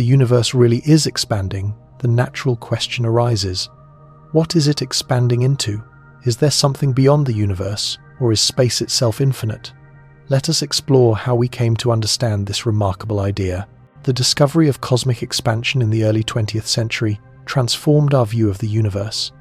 the universe really is expanding, the natural question arises: what is it expanding into? Is there something beyond the universe, or is space itself infinite? Let us explore how we came to understand this remarkable idea. The discovery of cosmic expansion in the early 20th century transformed our view of the universe.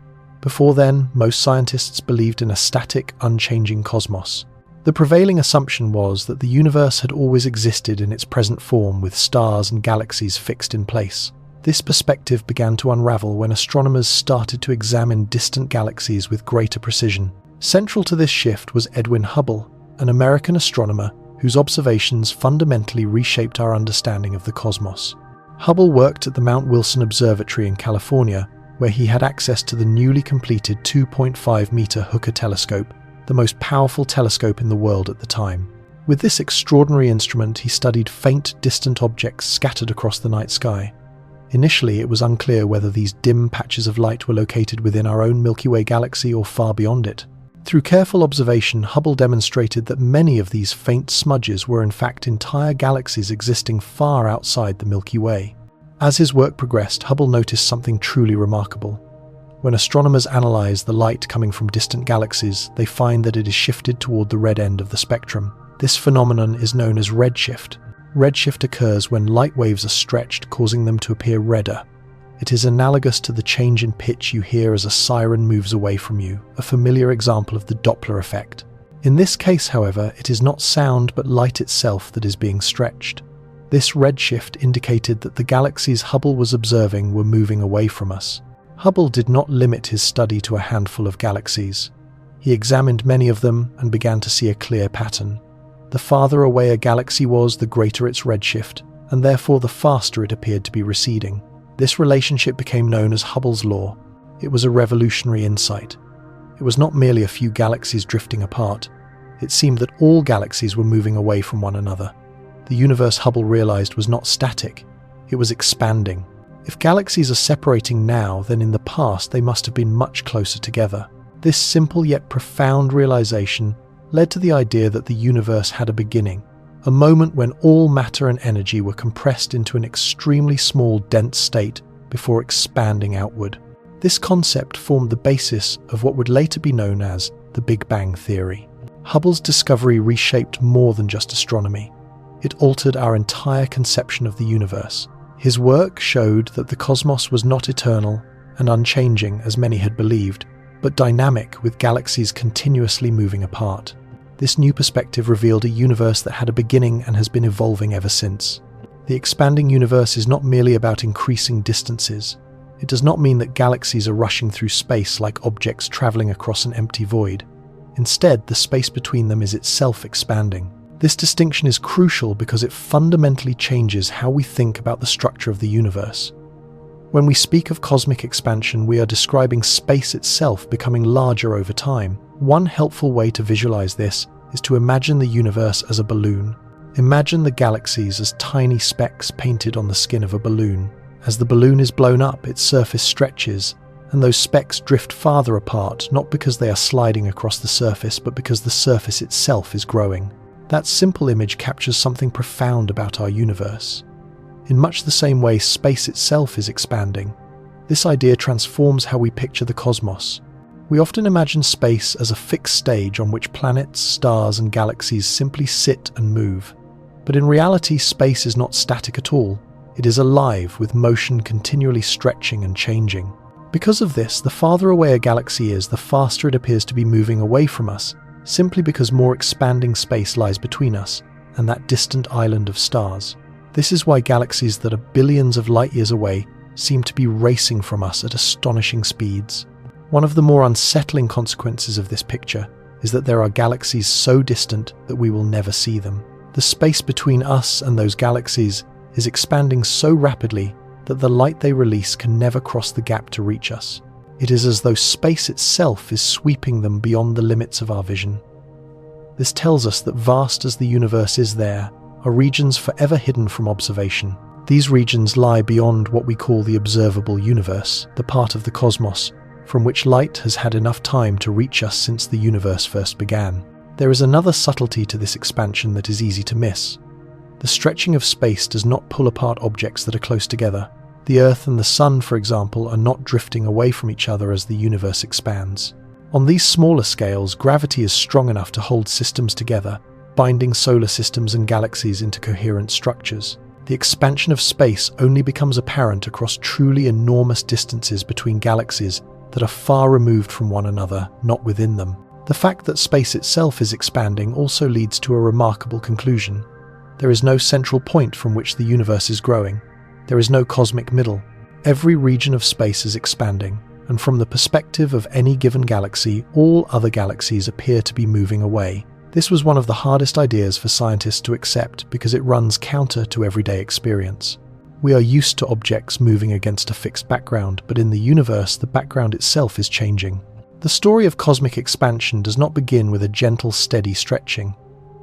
Before then, most scientists believed in a static, unchanging cosmos. The prevailing assumption was that the universe had always existed in its present form, with stars and galaxies fixed in place. This perspective began to unravel when astronomers started to examine distant galaxies with greater precision. Central to this shift was Edwin Hubble, an American astronomer whose observations fundamentally reshaped our understanding of the cosmos. Hubble worked at the Mount Wilson Observatory in California, where he had access to the newly completed 2.5-meter Hooker telescope, the most powerful telescope in the world at the time. With this extraordinary instrument, he studied faint, distant objects scattered across the night sky. Initially, it was unclear whether these dim patches of light were located within our own Milky Way galaxy or far beyond it. Through careful observation, Hubble demonstrated that many of these faint smudges were in fact entire galaxies existing far outside the Milky Way. As his work progressed, Hubble noticed something truly remarkable. When astronomers analyze the light coming from distant galaxies, they find that it is shifted toward the red end of the spectrum. This phenomenon is known as redshift. Redshift occurs when light waves are stretched, causing them to appear redder. It is analogous to the change in pitch you hear as a siren moves away from you, a familiar example of the Doppler effect. In this case, however, it is not sound but light itself that is being stretched. This redshift indicated that the galaxies Hubble was observing were moving away from us. Hubble did not limit his study to a handful of galaxies. He examined many of them and began to see a clear pattern. The farther away a galaxy was, the greater its redshift, and therefore the faster it appeared to be receding. This relationship became known as Hubble's law. It was a revolutionary insight. It was not merely a few galaxies drifting apart. It seemed that all galaxies were moving away from one another. The universe, Hubble realized, was not static. It was expanding. If galaxies are separating now, then in the past they must have been much closer together. This simple yet profound realization led to the idea that the universe had a beginning, a moment when all matter and energy were compressed into an extremely small, dense state before expanding outward. This concept formed the basis of what would later be known as the Big Bang Theory. Hubble's discovery reshaped more than just astronomy. It altered our entire conception of the universe. His work showed that the cosmos was not eternal and unchanging as many had believed, but dynamic, with galaxies continuously moving apart. This new perspective revealed a universe that had a beginning and has been evolving ever since. The expanding universe is not merely about increasing distances. It does not mean that galaxies are rushing through space like objects traveling across an empty void. Instead, the space between them is itself expanding. This distinction is crucial because it fundamentally changes how we think about the structure of the universe. When we speak of cosmic expansion, we are describing space itself becoming larger over time. One helpful way to visualize this is to imagine the universe as a balloon. Imagine the galaxies as tiny specks painted on the skin of a balloon. As the balloon is blown up, its surface stretches, and those specks drift farther apart, not because they are sliding across the surface, but because the surface itself is growing. That simple image captures something profound about our universe. In much the same way space itself is expanding, this idea transforms how we picture the cosmos. We often imagine space as a fixed stage on which planets, stars, and galaxies simply sit and move. But in reality, space is not static at all. It is alive, with motion continually stretching and changing. Because of this, the farther away a galaxy is, the faster it appears to be moving away from us, simply because more expanding space lies between us and that distant island of stars. This is why galaxies that are billions of light years away seem to be racing from us at astonishing speeds. One of the more unsettling consequences of this picture is that there are galaxies so distant that we will never see them. The space between us and those galaxies is expanding so rapidly that the light they release can never cross the gap to reach us. It is as though space itself is sweeping them beyond the limits of our vision. This tells us that vast as the universe is, there are regions forever hidden from observation. These regions lie beyond what we call the observable universe, the part of the cosmos from which light has had enough time to reach us since the universe first began. There is another subtlety to this expansion that is easy to miss. The stretching of space does not pull apart objects that are close together. The Earth and the Sun, for example, are not drifting away from each other as the universe expands. On these smaller scales, gravity is strong enough to hold systems together, binding solar systems and galaxies into coherent structures. The expansion of space only becomes apparent across truly enormous distances between galaxies that are far removed from one another, not within them. The fact that space itself is expanding also leads to a remarkable conclusion. There is no central point from which the universe is growing. There is no cosmic middle. Every region of space is expanding, and from the perspective of any given galaxy, all other galaxies appear to be moving away. This was one of the hardest ideas for scientists to accept because it runs counter to everyday experience. We are used to objects moving against a fixed background, but in the universe, the background itself is changing. The story of cosmic expansion does not begin with a gentle, steady stretching.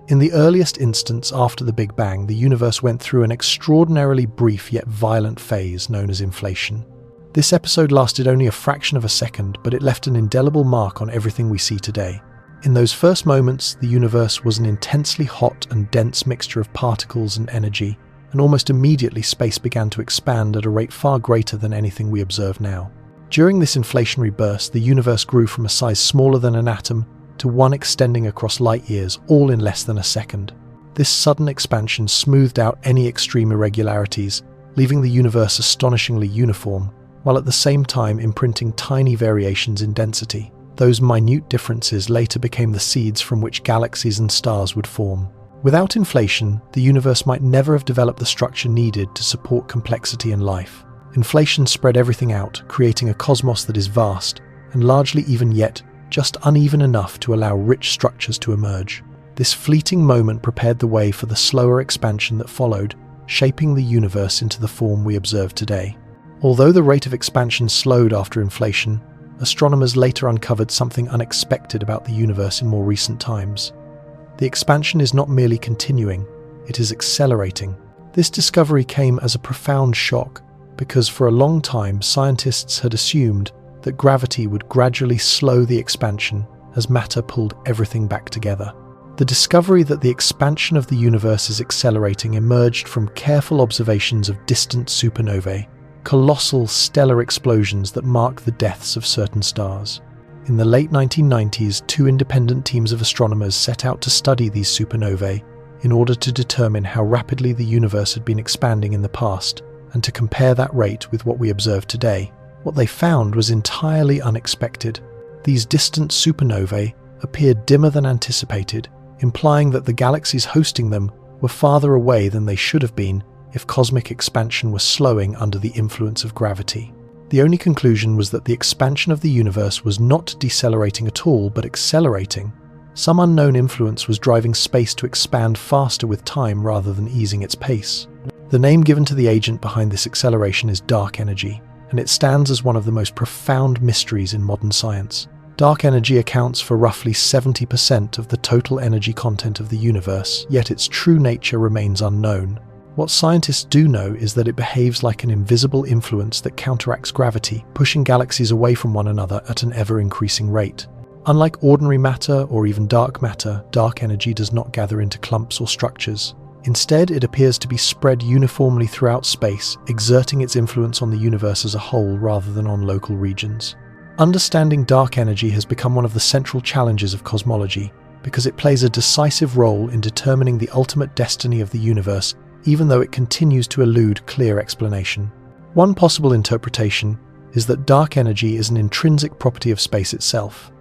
In the earliest instance after the Big Bang, the universe went through an extraordinarily brief yet violent phase known as inflation. This episode lasted only a fraction of a second, but it left an indelible mark on everything we see today. In those first moments, the universe was an intensely hot and dense mixture of particles and energy, and almost immediately space began to expand at a rate far greater than anything we observe now. During this inflationary burst, the universe grew from a size smaller than an atom to one extending across light years, all in less than a second. This sudden expansion smoothed out any extreme irregularities, leaving the universe astonishingly uniform, while at the same time imprinting tiny variations in density. Those minute differences later became the seeds from which galaxies and stars would form. Without inflation, the universe might never have developed the structure needed to support complexity and life. Inflation spread everything out, creating a cosmos that is vast, and largely even yet just uneven enough to allow rich structures to emerge. This fleeting moment prepared the way for the slower expansion that followed, shaping the universe into the form we observe today. Although the rate of expansion slowed after inflation, astronomers later uncovered something unexpected about the universe in more recent times. The expansion is not merely continuing, it is accelerating. This discovery came as a profound shock because for a long time scientists had assumed that gravity would gradually slow the expansion as matter pulled everything back together. The discovery that the expansion of the universe is accelerating emerged from careful observations of distant supernovae, colossal stellar explosions that mark the deaths of certain stars. In the late 1990s, two independent teams of astronomers set out to study these supernovae in order to determine how rapidly the universe had been expanding in the past and to compare that rate with what we observe today. What they found was entirely unexpected. These distant supernovae appeared dimmer than anticipated, implying that the galaxies hosting them were farther away than they should have been if cosmic expansion was slowing under the influence of gravity. The only conclusion was that the expansion of the universe was not decelerating at all, but accelerating. Some unknown influence was driving space to expand faster with time rather than easing its pace. The name given to the agent behind this acceleration is dark energy, and it stands as one of the most profound mysteries in modern science. Dark energy accounts for roughly 70% of the total energy content of the universe, yet its true nature remains unknown. What scientists do know is that it behaves like an invisible influence that counteracts gravity, pushing galaxies away from one another at an ever-increasing rate. Unlike ordinary matter or even dark matter, dark energy does not gather into clumps or structures. Instead, it appears to be spread uniformly throughout space, exerting its influence on the universe as a whole rather than on local regions. Understanding dark energy has become one of the central challenges of cosmology, because it plays a decisive role in determining the ultimate destiny of the universe, even though it continues to elude clear explanation. One possible interpretation is that dark energy is an intrinsic property of space itself.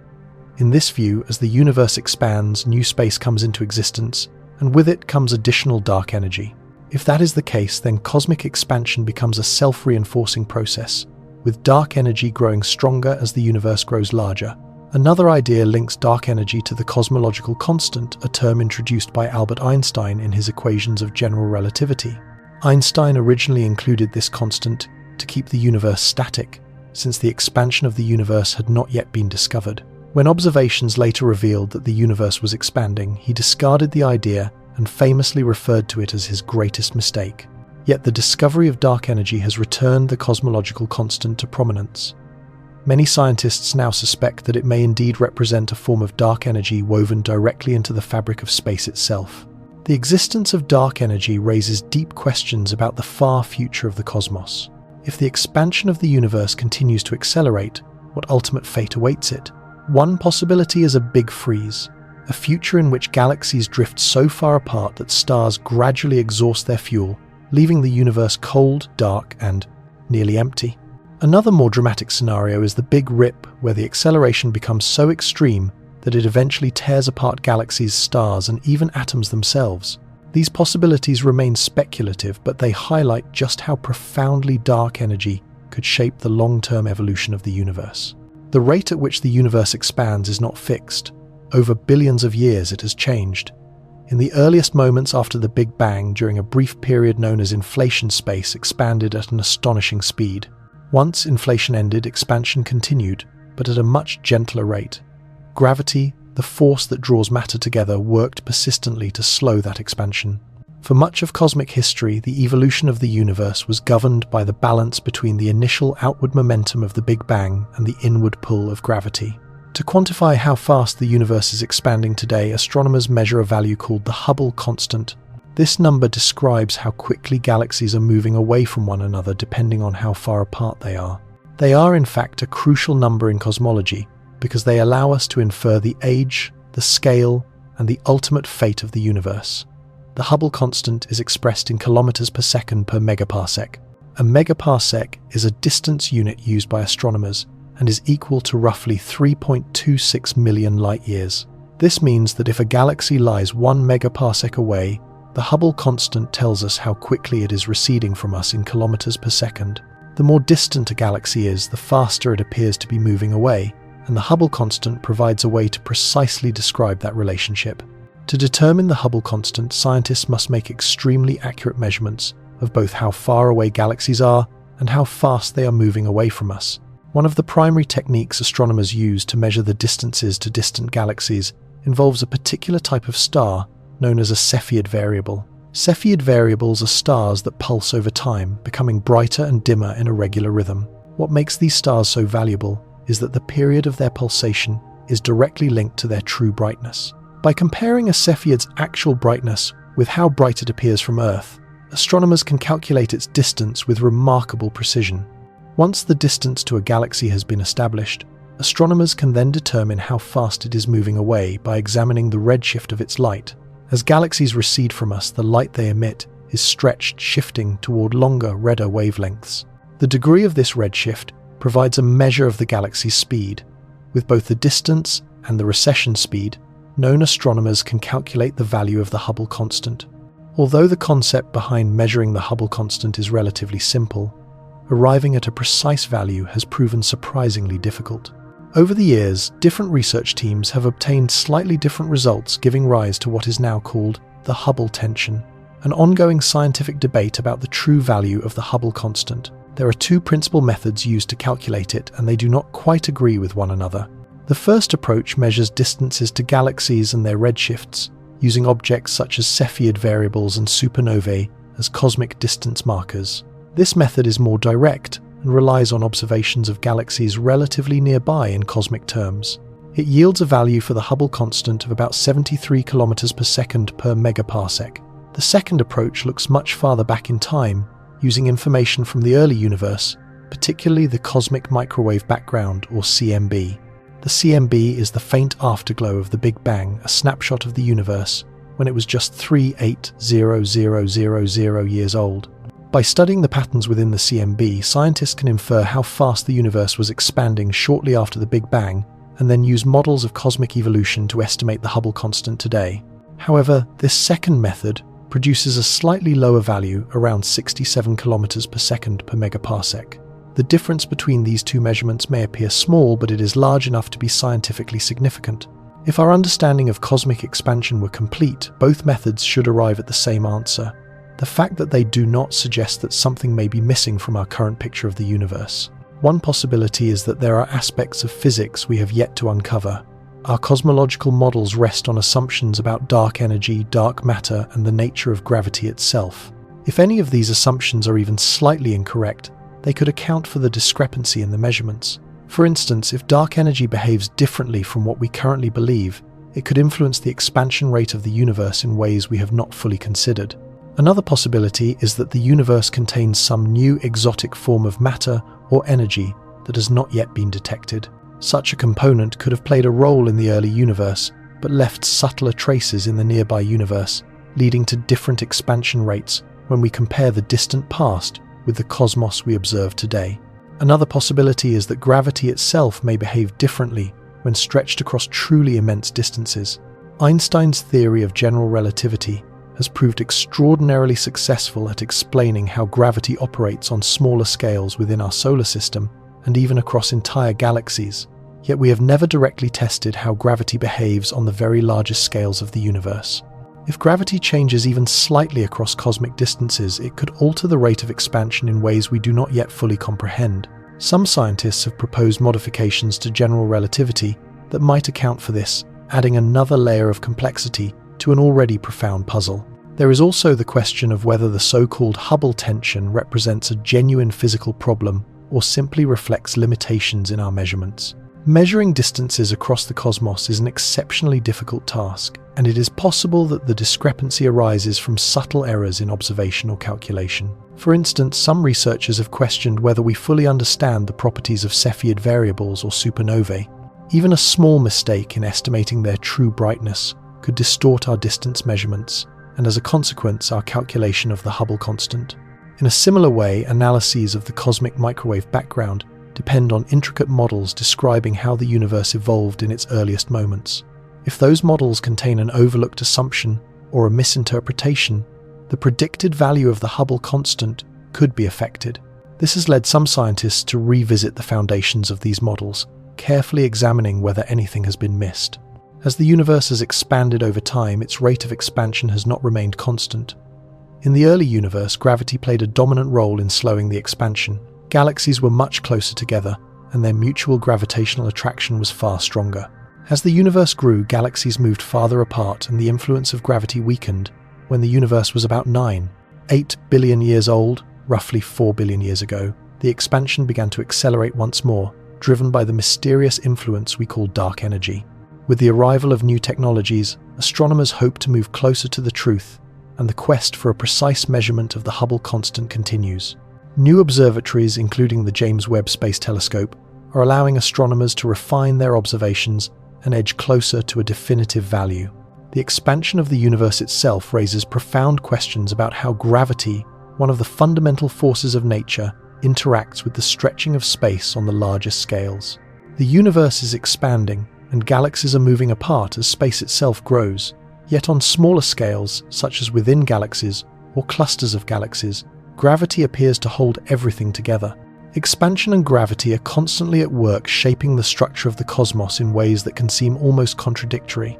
In this view, as the universe expands, new space comes into existence, and with it comes additional dark energy. If that is the case, then cosmic expansion becomes a self-reinforcing process, with dark energy growing stronger as the universe grows larger. Another idea links dark energy to the cosmological constant, a term introduced by Albert Einstein in his equations of general relativity. Einstein originally included this constant to keep the universe static, since the expansion of the universe had not yet been discovered. When observations later revealed that the universe was expanding, he discarded the idea and famously referred to it as his greatest mistake. Yet the discovery of dark energy has returned the cosmological constant to prominence. Many scientists now suspect that it may indeed represent a form of dark energy woven directly into the fabric of space itself. The existence of dark energy raises deep questions about the far future of the cosmos. If the expansion of the universe continues to accelerate, what ultimate fate awaits it? One possibility is a big freeze, a future in which galaxies drift so far apart that stars gradually exhaust their fuel, leaving the universe cold, dark, and nearly empty. Another more dramatic scenario is the Big Rip, where the acceleration becomes so extreme that it eventually tears apart galaxies, stars, and even atoms themselves. These possibilities remain speculative, but they highlight just how profoundly dark energy could shape the long-term evolution of the universe. The rate at which the universe expands is not fixed. Over billions of years it has changed. In the earliest moments after the Big Bang, during a brief period known as inflation, space expanded at an astonishing speed. Once inflation ended, expansion continued, but at a much gentler rate. Gravity, the force that draws matter together, worked persistently to slow that expansion. For much of cosmic history, the evolution of the universe was governed by the balance between the initial outward momentum of the Big Bang and the inward pull of gravity. To quantify how fast the universe is expanding today, astronomers measure a value called the Hubble constant. This number describes how quickly galaxies are moving away from one another depending on how far apart they are. They are in fact a crucial number in cosmology, because they allow us to infer the age, the scale, and the ultimate fate of the universe. The Hubble constant is expressed in kilometers per second per megaparsec. A megaparsec is a distance unit used by astronomers and is equal to roughly 3.26 million light-years. This means that if a galaxy lies 1 megaparsec away, the Hubble constant tells us how quickly it is receding from us in kilometers per second. The more distant a galaxy is, the faster it appears to be moving away, and the Hubble constant provides a way to precisely describe that relationship. To determine the Hubble constant, scientists must make extremely accurate measurements of both how far away galaxies are and how fast they are moving away from us. One of the primary techniques astronomers use to measure the distances to distant galaxies involves a particular type of star known as a Cepheid variable. Cepheid variables are stars that pulse over time, becoming brighter and dimmer in a regular rhythm. What makes these stars so valuable is that the period of their pulsation is directly linked to their true brightness. By comparing a Cepheid's actual brightness with how bright it appears from Earth, astronomers can calculate its distance with remarkable precision. Once the distance to a galaxy has been established, astronomers can then determine how fast it is moving away by examining the redshift of its light. As galaxies recede from us, the light they emit is stretched, shifting toward longer, redder wavelengths. The degree of this redshift provides a measure of the galaxy's speed. With both the distance and the recession speed, known astronomers can calculate the value of the Hubble constant. Although the concept behind measuring the Hubble constant is relatively simple, arriving at a precise value has proven surprisingly difficult. Over the years, different research teams have obtained slightly different results, giving rise to what is now called the Hubble tension, an ongoing scientific debate about the true value of the Hubble constant. There are two principal methods used to calculate it, and they do not quite agree with one another. The first approach measures distances to galaxies and their redshifts, using objects such as Cepheid variables and supernovae as cosmic distance markers. This method is more direct and relies on observations of galaxies relatively nearby in cosmic terms. It yields a value for the Hubble constant of about 73 kilometers per second per megaparsec. The second approach looks much farther back in time, using information from the early universe, particularly the cosmic microwave background, or CMB. The CMB is the faint afterglow of the Big Bang, a snapshot of the universe when it was just 3,800,000 years old. By studying the patterns within the CMB, scientists can infer how fast the universe was expanding shortly after the Big Bang, and then use models of cosmic evolution to estimate the Hubble constant today. However, this second method produces a slightly lower value, around 67 kilometers per second per megaparsec. The difference between these two measurements may appear small, but it is large enough to be scientifically significant. If our understanding of cosmic expansion were complete, both methods should arrive at the same answer. The fact that they do not suggests that something may be missing from our current picture of the universe. One possibility is that there are aspects of physics we have yet to uncover. Our cosmological models rest on assumptions about dark energy, dark matter, and the nature of gravity itself. If any of these assumptions are even slightly incorrect, they could account for the discrepancy in the measurements. For instance, if dark energy behaves differently from what we currently believe, It could influence the expansion rate of the universe in ways we have not fully considered. Another possibility is that the universe contains some new exotic form of matter or energy that has not yet been detected. Such a component could have played a role in the early universe, but left subtler traces in the nearby universe, leading to different expansion rates when we compare the distant past with the cosmos we observe today. Another possibility is that gravity itself may behave differently when stretched across truly immense distances. Einstein's theory of general relativity has proved extraordinarily successful at explaining how gravity operates on smaller scales within our solar system and even across entire galaxies. Yet we have never directly tested how gravity behaves on the very largest scales of the universe. If gravity changes even slightly across cosmic distances, it could alter the rate of expansion in ways we do not yet fully comprehend. Some scientists have proposed modifications to general relativity that might account for this, adding another layer of complexity to an already profound puzzle. There is also the question of whether the so-called Hubble tension represents a genuine physical problem or simply reflects limitations in our measurements. Measuring distances across the cosmos is an exceptionally difficult task, and it is possible that the discrepancy arises from subtle errors in observation or calculation. For instance, some researchers have questioned whether we fully understand the properties of Cepheid variables or supernovae. Even a small mistake in estimating their true brightness could distort our distance measurements, and as a consequence, our calculation of the Hubble constant. In a similar way, analyses of the cosmic microwave background depend on intricate models describing how the universe evolved in its earliest moments. If those models contain an overlooked assumption or a misinterpretation, the predicted value of the Hubble constant could be affected. This has led some scientists to revisit the foundations of these models, carefully examining whether anything has been missed. As the universe has expanded over time, its rate of expansion has not remained constant. In the early universe, gravity played a dominant role in slowing the expansion. Galaxies were much closer together, and their mutual gravitational attraction was far stronger. As the universe grew, galaxies moved farther apart and the influence of gravity weakened. When the universe was about 8 billion years old, roughly 4 billion years ago, the expansion began to accelerate once more, driven by the mysterious influence we call dark energy. With the arrival of new technologies, astronomers hope to move closer to the truth, and the quest for a precise measurement of the Hubble constant continues. New observatories, including the James Webb Space Telescope, are allowing astronomers to refine their observations and edge closer to a definitive value. The expansion of the universe itself raises profound questions about how gravity, one of the fundamental forces of nature, interacts with the stretching of space on the largest scales. The universe is expanding, and galaxies are moving apart as space itself grows. Yet on smaller scales, such as within galaxies or clusters of galaxies, gravity appears to hold everything together. Expansion and gravity are constantly at work shaping the structure of the cosmos in ways that can seem almost contradictory.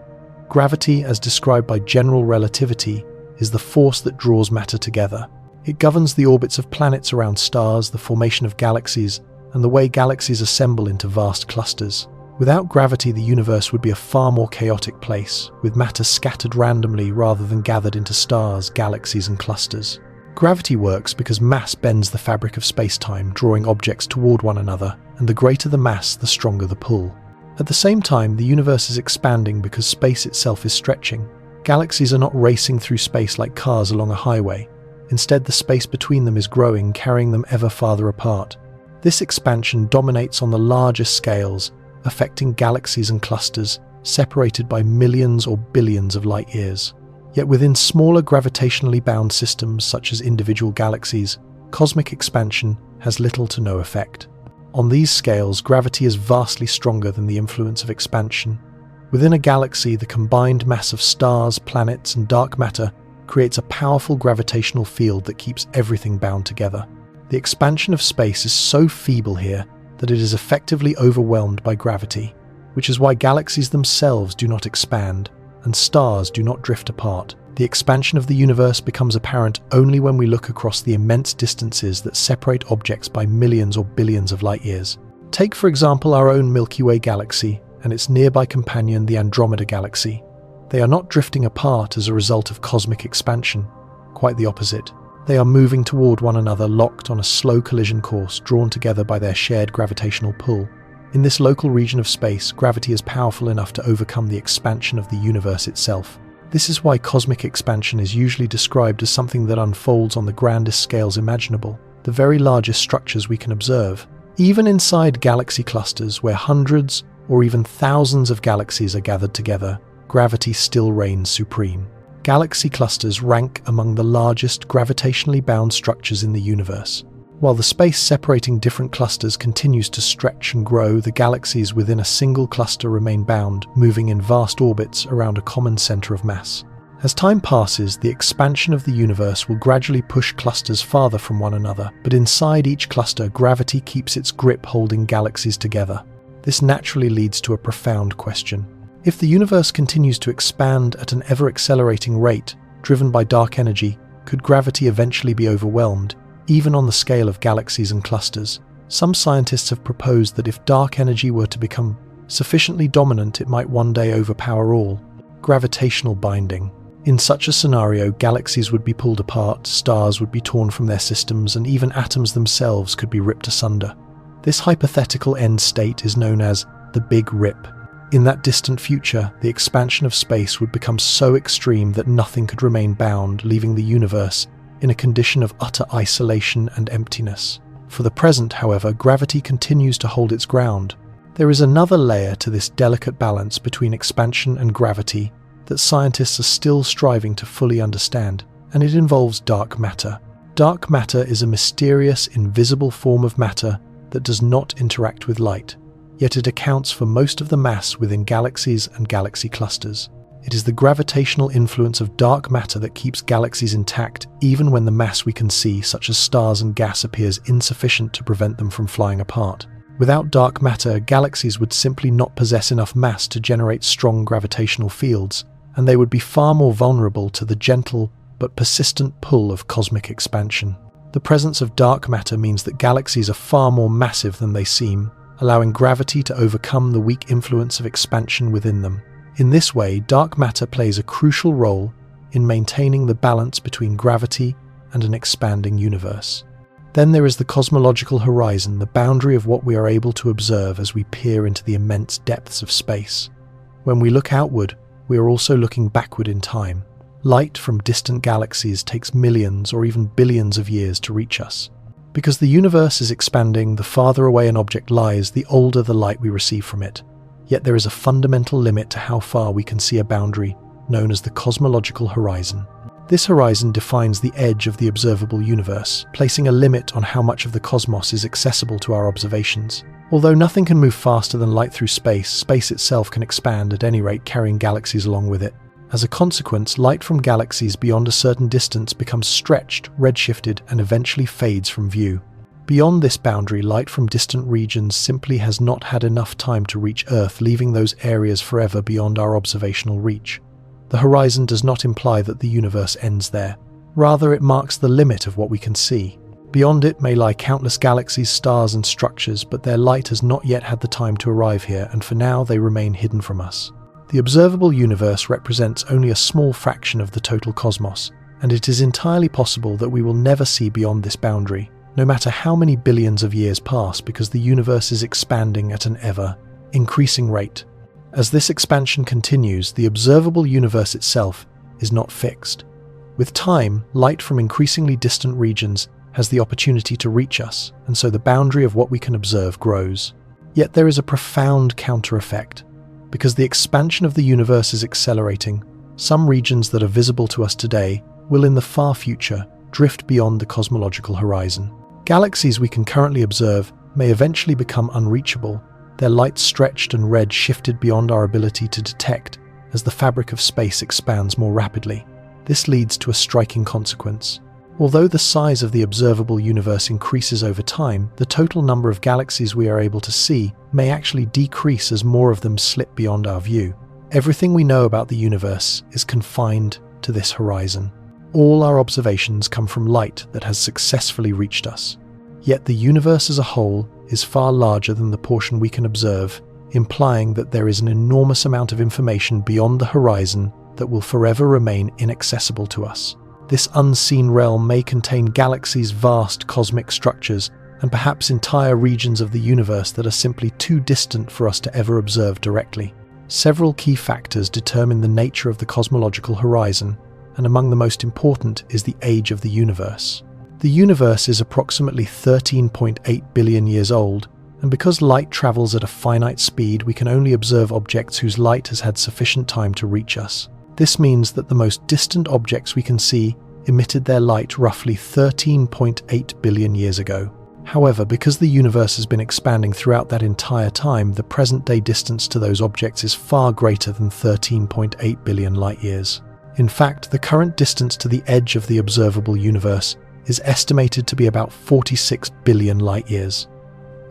Gravity, as described by general relativity, is the force that draws matter together. It governs the orbits of planets around stars, the formation of galaxies, and the way galaxies assemble into vast clusters. Without gravity, the universe would be a far more chaotic place, with matter scattered randomly rather than gathered into stars, galaxies, and clusters. Gravity works because mass bends the fabric of space-time, drawing objects toward one another, and the greater the mass, the stronger the pull. At the same time, the universe is expanding because space itself is stretching. Galaxies are not racing through space like cars along a highway. Instead, the space between them is growing, carrying them ever farther apart. This expansion dominates on the largest scales, affecting galaxies and clusters separated by millions or billions of light years. Yet within smaller gravitationally bound systems such as individual galaxies, cosmic expansion has little to no effect. On these scales, gravity is vastly stronger than the influence of expansion. Within a galaxy, the combined mass of stars, planets, and dark matter creates a powerful gravitational field that keeps everything bound together. The expansion of space is so feeble here that it is effectively overwhelmed by gravity, which is why galaxies themselves do not expand and stars do not drift apart. The expansion of the universe becomes apparent only when we look across the immense distances that separate objects by millions or billions of light years. Take, for example, our own Milky Way galaxy and its nearby companion, the Andromeda Galaxy. They are not drifting apart as a result of cosmic expansion. Quite the opposite. They are moving toward one another, locked on a slow collision course, drawn together by their shared gravitational pull. In this local region of space, gravity is powerful enough to overcome the expansion of the universe itself. This is why cosmic expansion is usually described as something that unfolds on the grandest scales imaginable, the very largest structures we can observe. Even inside galaxy clusters, where hundreds or even thousands of galaxies are gathered together, gravity still reigns supreme. Galaxy clusters rank among the largest gravitationally bound structures in the universe. While the space separating different clusters continues to stretch and grow, the galaxies within a single cluster remain bound, moving in vast orbits around a common center of mass. As time passes, the expansion of the universe will gradually push clusters farther from one another, but inside each cluster, gravity keeps its grip holding galaxies together. This naturally leads to a profound question. If the universe continues to expand at an ever-accelerating rate, driven by dark energy, could gravity eventually be overwhelmed, even on the scale of galaxies and clusters? Some scientists have proposed that if dark energy were to become sufficiently dominant, it might one day overpower all. Gravitational binding. In such a scenario, galaxies would be pulled apart, stars would be torn from their systems, and even atoms themselves could be ripped asunder. This hypothetical end state is known as the Big Rip. In that distant future, the expansion of space would become so extreme that nothing could remain bound, leaving the universe in a condition of utter isolation and emptiness. For the present, however, gravity continues to hold its ground. There is another layer to this delicate balance between expansion and gravity that scientists are still striving to fully understand, and it involves dark matter. Dark matter is a mysterious, invisible form of matter that does not interact with light, yet it accounts for most of the mass within galaxies and galaxy clusters. It is the gravitational influence of dark matter that keeps galaxies intact even when the mass we can see, such as stars and gas, appears insufficient to prevent them from flying apart. Without dark matter, galaxies would simply not possess enough mass to generate strong gravitational fields, and they would be far more vulnerable to the gentle but persistent pull of cosmic expansion. The presence of dark matter means that galaxies are far more massive than they seem, allowing gravity to overcome the weak influence of expansion within them. In this way, dark matter plays a crucial role in maintaining the balance between gravity and an expanding universe. Then there is the cosmological horizon, the boundary of what we are able to observe as we peer into the immense depths of space. When we look outward, we are also looking backward in time. Light from distant galaxies takes millions or even billions of years to reach us. Because the universe is expanding, the farther away an object lies, the older the light we receive from it. Yet there is a fundamental limit to how far we can see a boundary, known as the cosmological horizon. This horizon defines the edge of the observable universe, placing a limit on how much of the cosmos is accessible to our observations. Although nothing can move faster than light through space, space itself can expand at any rate, carrying galaxies along with it. As a consequence, light from galaxies beyond a certain distance becomes stretched, redshifted, and eventually fades from view. Beyond this boundary, light from distant regions simply has not had enough time to reach Earth, leaving those areas forever beyond our observational reach. The horizon does not imply that the universe ends there. Rather, it marks the limit of what we can see. Beyond it may lie countless galaxies, stars, and structures, but their light has not yet had the time to arrive here, and for now they remain hidden from us. The observable universe represents only a small fraction of the total cosmos, and it is entirely possible that we will never see beyond this boundary, no matter how many billions of years pass, because the universe is expanding at an ever-increasing rate. As this expansion continues, the observable universe itself is not fixed. With time, light from increasingly distant regions has the opportunity to reach us, and so the boundary of what we can observe grows. Yet there is a profound counter-effect. Because the expansion of the universe is accelerating, some regions that are visible to us today will in the far future drift beyond the cosmological horizon. Galaxies we can currently observe may eventually become unreachable, their light stretched and red shifted beyond our ability to detect as the fabric of space expands more rapidly. This leads to a striking consequence. Although the size of the observable universe increases over time, the total number of galaxies we are able to see may actually decrease as more of them slip beyond our view. Everything we know about the universe is confined to this horizon. All our observations come from light that has successfully reached us. Yet the universe as a whole is far larger than the portion we can observe, implying that there is an enormous amount of information beyond the horizon that will forever remain inaccessible to us. This unseen realm may contain galaxies, vast cosmic structures, and perhaps entire regions of the universe that are simply too distant for us to ever observe directly. Several key factors determine the nature of the cosmological horizon, and among the most important is the age of the universe. The universe is approximately 13.8 billion years old, and because light travels at a finite speed, we can only observe objects whose light has had sufficient time to reach us. This means that the most distant objects we can see emitted their light roughly 13.8 billion years ago. However, because the universe has been expanding throughout that entire time, the present-day distance to those objects is far greater than 13.8 billion light-years. In fact, the current distance to the edge of the observable universe is estimated to be about 46 billion light-years.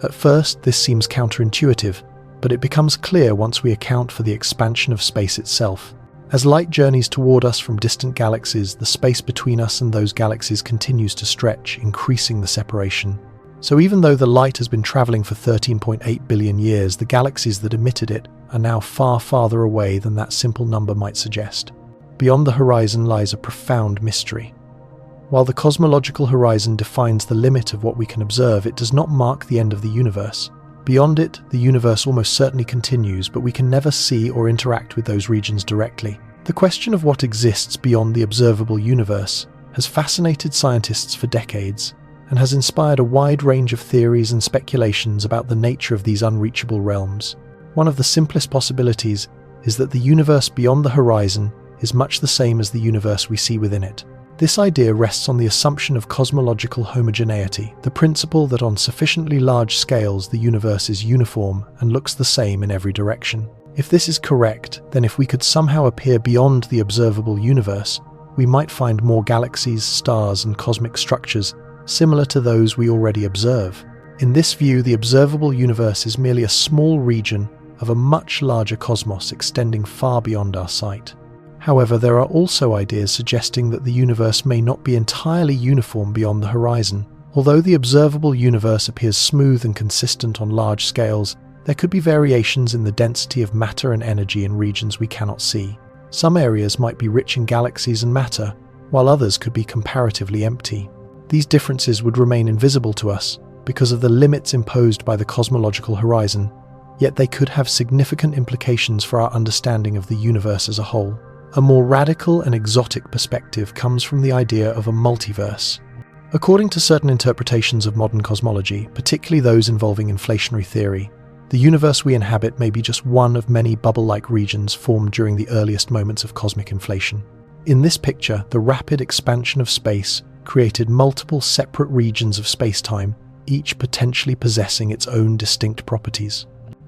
At first, this seems counterintuitive, but it becomes clear once we account for the expansion of space itself. As light journeys toward us from distant galaxies, the space between us and those galaxies continues to stretch, increasing the separation. So even though the light has been traveling for 13.8 billion years, the galaxies that emitted it are now far farther away than that simple number might suggest. Beyond the horizon lies a profound mystery. While the cosmological horizon defines the limit of what we can observe, it does not mark the end of the universe. Beyond it, the universe almost certainly continues, but we can never see or interact with those regions directly. The question of what exists beyond the observable universe has fascinated scientists for decades, and has inspired a wide range of theories and speculations about the nature of these unreachable realms. One of the simplest possibilities is that the universe beyond the horizon is much the same as the universe we see within it. This idea rests on the assumption of cosmological homogeneity, the principle that on sufficiently large scales the universe is uniform and looks the same in every direction. If this is correct, then if we could somehow appear beyond the observable universe, we might find more galaxies, stars, and cosmic structures similar to those we already observe. In this view, the observable universe is merely a small region of a much larger cosmos extending far beyond our sight. However, there are also ideas suggesting that the universe may not be entirely uniform beyond the horizon. Although the observable universe appears smooth and consistent on large scales, there could be variations in the density of matter and energy in regions we cannot see. Some areas might be rich in galaxies and matter, while others could be comparatively empty. These differences would remain invisible to us because of the limits imposed by the cosmological horizon, yet they could have significant implications for our understanding of the universe as a whole. A more radical and exotic perspective comes from the idea of a multiverse. According to certain interpretations of modern cosmology, particularly those involving inflationary theory, the universe we inhabit may be just one of many bubble-like regions formed during the earliest moments of cosmic inflation. In this picture, the rapid expansion of space created multiple separate regions of space-time, each potentially possessing its own distinct properties.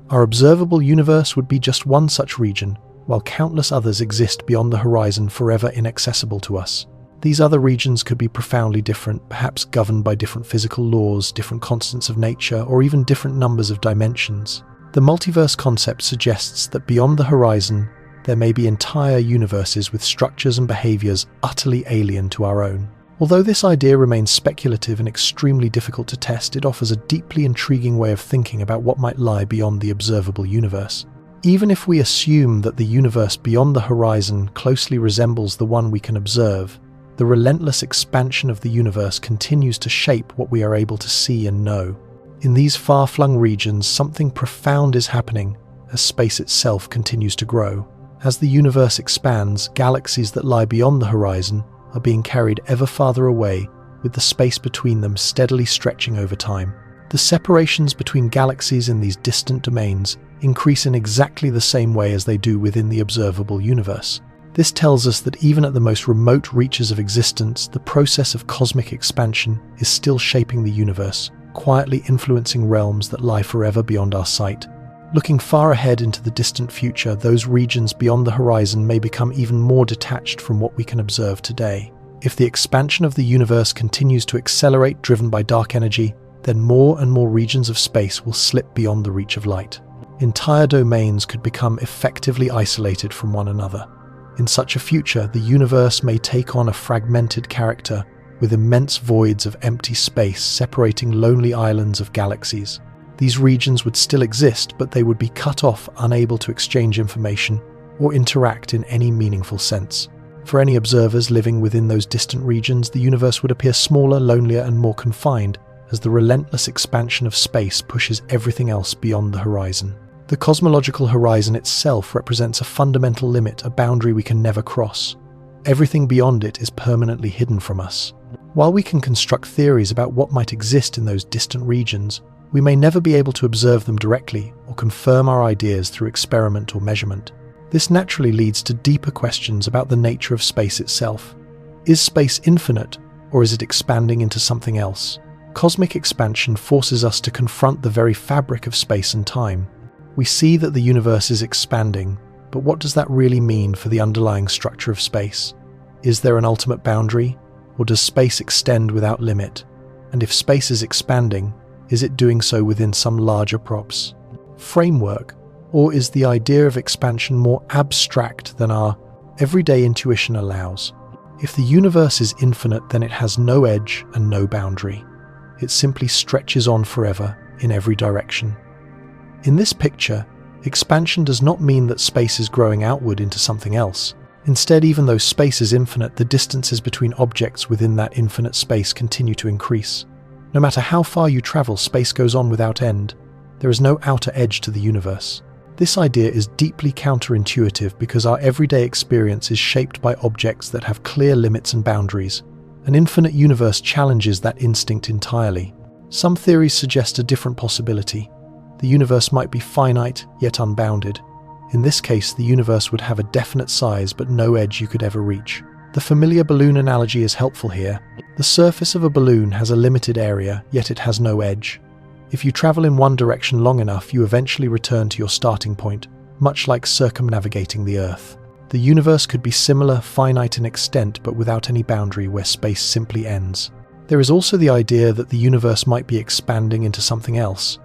Our observable universe would be just one such region, while countless others exist beyond the horizon forever inaccessible to us. These other regions could be profoundly different, perhaps governed by different physical laws, different constants of nature, or even different numbers of dimensions. The multiverse concept suggests that beyond the horizon, there may be entire universes with structures and behaviors utterly alien to our own. Although this idea remains speculative and extremely difficult to test, it offers a deeply intriguing way of thinking about what might lie beyond the observable universe. Even if we assume that the universe beyond the horizon closely resembles the one we can observe, the relentless expansion of the universe continues to shape what we are able to see and know. In these far-flung regions, something profound is happening as space itself continues to grow. As the universe expands, galaxies that lie beyond the horizon are being carried ever farther away, with the space between them steadily stretching over time. The separations between galaxies in these distant domains increase in exactly the same way as they do within the observable universe. This tells us that even at the most remote reaches of existence, the process of cosmic expansion is still shaping the universe, quietly influencing realms that lie forever beyond our sight. Looking far ahead into the distant future, those regions beyond the horizon may become even more detached from what we can observe today. If the expansion of the universe continues to accelerate, driven by dark energy, then more and more regions of space will slip beyond the reach of light. Entire domains could become effectively isolated from one another. In such a future, the universe may take on a fragmented character, with immense voids of empty space separating lonely islands of galaxies. These regions would still exist, but they would be cut off, unable to exchange information or interact in any meaningful sense. For any observers living within those distant regions, the universe would appear smaller, lonelier, and more confined, as the relentless expansion of space pushes everything else beyond the horizon. The cosmological horizon itself represents a fundamental limit, a boundary we can never cross. Everything beyond it is permanently hidden from us. While we can construct theories about what might exist in those distant regions, we may never be able to observe them directly or confirm our ideas through experiment or measurement. This naturally leads to deeper questions about the nature of space itself. Is space infinite, or is it expanding into something else? Cosmic expansion forces us to confront the very fabric of space and time. We see that the universe is expanding, but what does that really mean for the underlying structure of space? Is there an ultimate boundary, or does space extend without limit? And if space is expanding, is it doing so within some larger framework, or is the idea of expansion more abstract than our everyday intuition allows? If the universe is infinite, then it has no edge and no boundary. It simply stretches on forever in every direction. In this picture, expansion does not mean that space is growing outward into something else. Instead, even though space is infinite, the distances between objects within that infinite space continue to increase. No matter how far you travel, space goes on without end. There is no outer edge to the universe. This idea is deeply counterintuitive because our everyday experience is shaped by objects that have clear limits and boundaries. An infinite universe challenges that instinct entirely. Some theories suggest a different possibility. The universe might be finite, yet unbounded. In this case, the universe would have a definite size but no edge you could ever reach. The familiar balloon analogy is helpful here. The surface of a balloon has a limited area, yet it has no edge. If you travel in one direction long enough, you eventually return to your starting point, much like circumnavigating the Earth. The universe could be similar, finite in extent, but without any boundary where space simply ends. There is also the idea that the universe might be expanding into something else.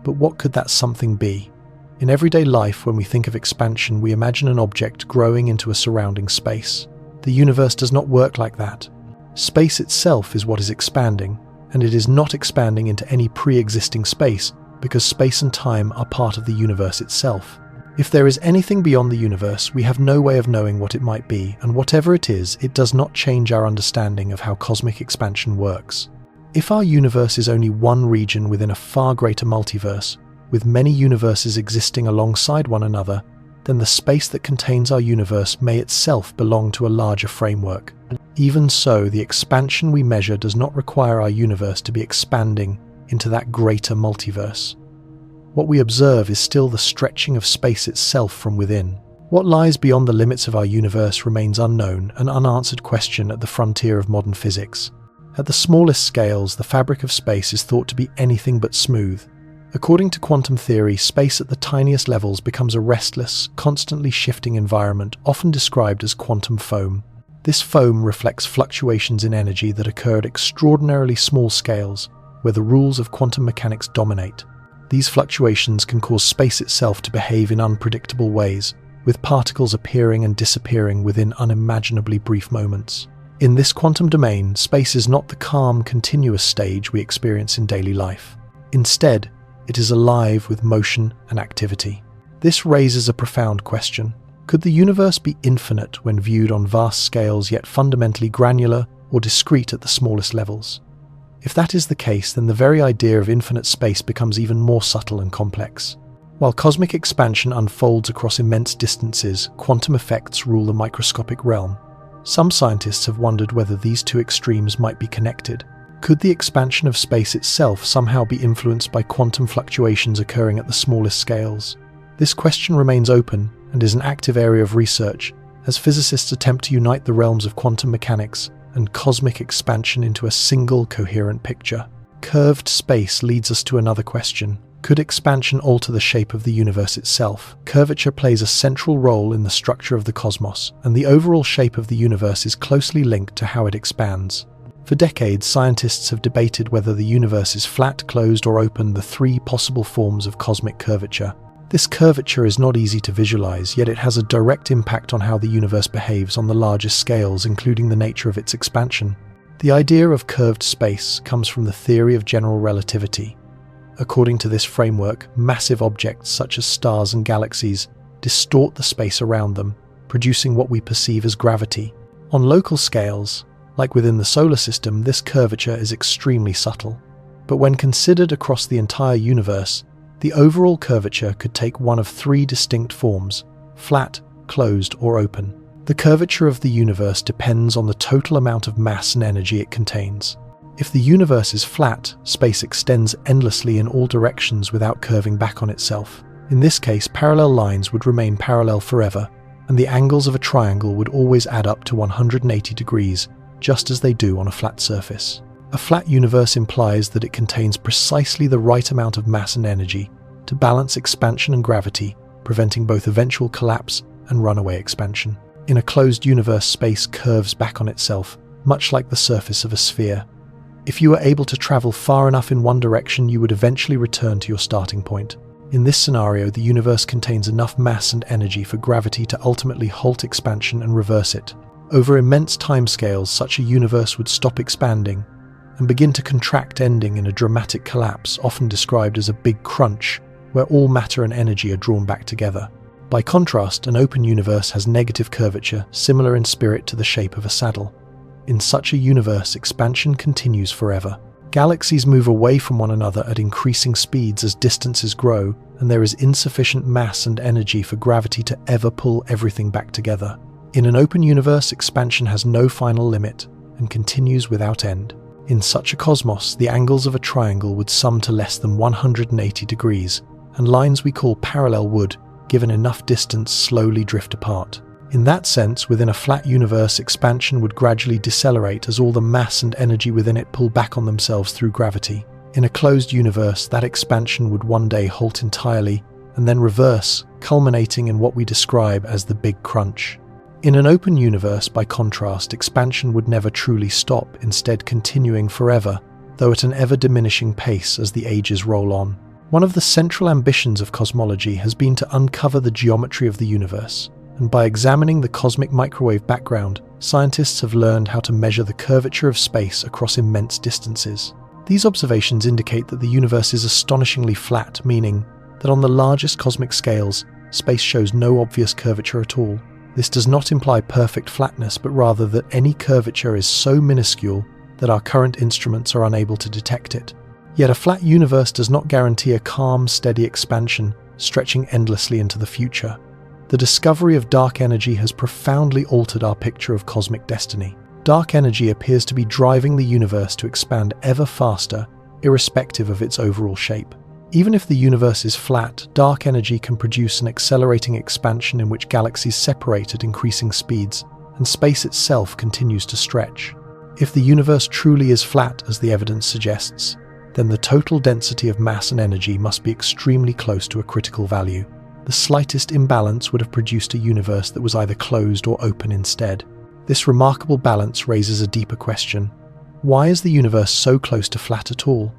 But what could that something be? In everyday life, when we think of expansion, we imagine an object growing into a surrounding space. The universe does not work like that. Space itself is what is expanding, and it is not expanding into any pre-existing space because space and time are part of the universe itself. If there is anything beyond the universe, we have no way of knowing what it might be, and whatever it is, it does not change our understanding of how cosmic expansion works. If our universe is only one region within a far greater multiverse, with many universes existing alongside one another, then the space that contains our universe may itself belong to a larger framework. Even so, the expansion we measure does not require our universe to be expanding into that greater multiverse. What we observe is still the stretching of space itself from within. What lies beyond the limits of our universe remains unknown, an unanswered question at the frontier of modern physics. At the smallest scales, the fabric of space is thought to be anything but smooth. According to quantum theory, space at the tiniest levels becomes a restless, constantly shifting environment, often described as quantum foam. This foam reflects fluctuations in energy that occur at extraordinarily small scales, where the rules of quantum mechanics dominate. These fluctuations can cause space itself to behave in unpredictable ways, with particles appearing and disappearing within unimaginably brief moments. In this quantum domain, space is not the calm, continuous stage we experience in daily life. Instead, it is alive with motion and activity. This raises a profound question. Could the universe be infinite when viewed on vast scales, yet fundamentally granular or discrete at the smallest levels? If that is the case, then the very idea of infinite space becomes even more subtle and complex. While cosmic expansion unfolds across immense distances, quantum effects rule the microscopic realm. Some scientists have wondered whether these two extremes might be connected. Could the expansion of space itself somehow be influenced by quantum fluctuations occurring at the smallest scales? This question remains open and is an active area of research as physicists attempt to unite the realms of quantum mechanics and cosmic expansion into a single coherent picture. Curved space leads us to another question. Could expansion alter the shape of the universe itself? Curvature plays a central role in the structure of the cosmos, and the overall shape of the universe is closely linked to how it expands. For decades, scientists have debated whether the universe is flat, closed, or open, the three possible forms of cosmic curvature. This curvature is not easy to visualize, yet it has a direct impact on how the universe behaves on the largest scales, including the nature of its expansion. The idea of curved space comes from the theory of general relativity. According to this framework, massive objects such as stars and galaxies distort the space around them, producing what we perceive as gravity. On local scales, like within the solar system, this curvature is extremely subtle. But when considered across the entire universe, the overall curvature could take one of three distinct forms: flat, closed, or open. The curvature of the universe depends on the total amount of mass and energy it contains. If the universe is flat, space extends endlessly in all directions without curving back on itself. In this case, parallel lines would remain parallel forever, and the angles of a triangle would always add up to 180 degrees, just as they do on a flat surface. A flat universe implies that it contains precisely the right amount of mass and energy to balance expansion and gravity, preventing both eventual collapse and runaway expansion. In a closed universe, space curves back on itself, much like the surface of a sphere. If you were able to travel far enough in one direction, you would eventually return to your starting point. In this scenario, the universe contains enough mass and energy for gravity to ultimately halt expansion and reverse it. Over immense timescales, such a universe would stop expanding and begin to contract, ending in a dramatic collapse, often described as a big crunch, where all matter and energy are drawn back together. By contrast, an open universe has negative curvature, similar in spirit to the shape of a saddle. In such a universe, expansion continues forever. Galaxies move away from one another at increasing speeds as distances grow, and there is insufficient mass and energy for gravity to ever pull everything back together. In an open universe, expansion has no final limit and continues without end. In such a cosmos, the angles of a triangle would sum to less than 180 degrees, and lines we call parallel would, given enough distance, slowly drift apart. In that sense, within a flat universe, expansion would gradually decelerate as all the mass and energy within it pull back on themselves through gravity. In a closed universe, that expansion would one day halt entirely and then reverse, culminating in what we describe as the Big Crunch. In an open universe, by contrast, expansion would never truly stop, instead continuing forever, though at an ever-diminishing pace as the ages roll on. One of the central ambitions of cosmology has been to uncover the geometry of the universe, and by examining the cosmic microwave background, scientists have learned how to measure the curvature of space across immense distances. These observations indicate that the universe is astonishingly flat, meaning that on the largest cosmic scales, space shows no obvious curvature at all. This does not imply perfect flatness, but rather that any curvature is so minuscule that our current instruments are unable to detect it. Yet a flat universe does not guarantee a calm, steady expansion, stretching endlessly into the future. The discovery of dark energy has profoundly altered our picture of cosmic destiny. Dark energy appears to be driving the universe to expand ever faster, irrespective of its overall shape. Even if the universe is flat, dark energy can produce an accelerating expansion in which galaxies separate at increasing speeds, and space itself continues to stretch. If the universe truly is flat, as the evidence suggests, then the total density of mass and energy must be extremely close to a critical value. The slightest imbalance would have produced a universe that was either closed or open instead. This remarkable balance raises a deeper question. Why is the universe so close to flat at all?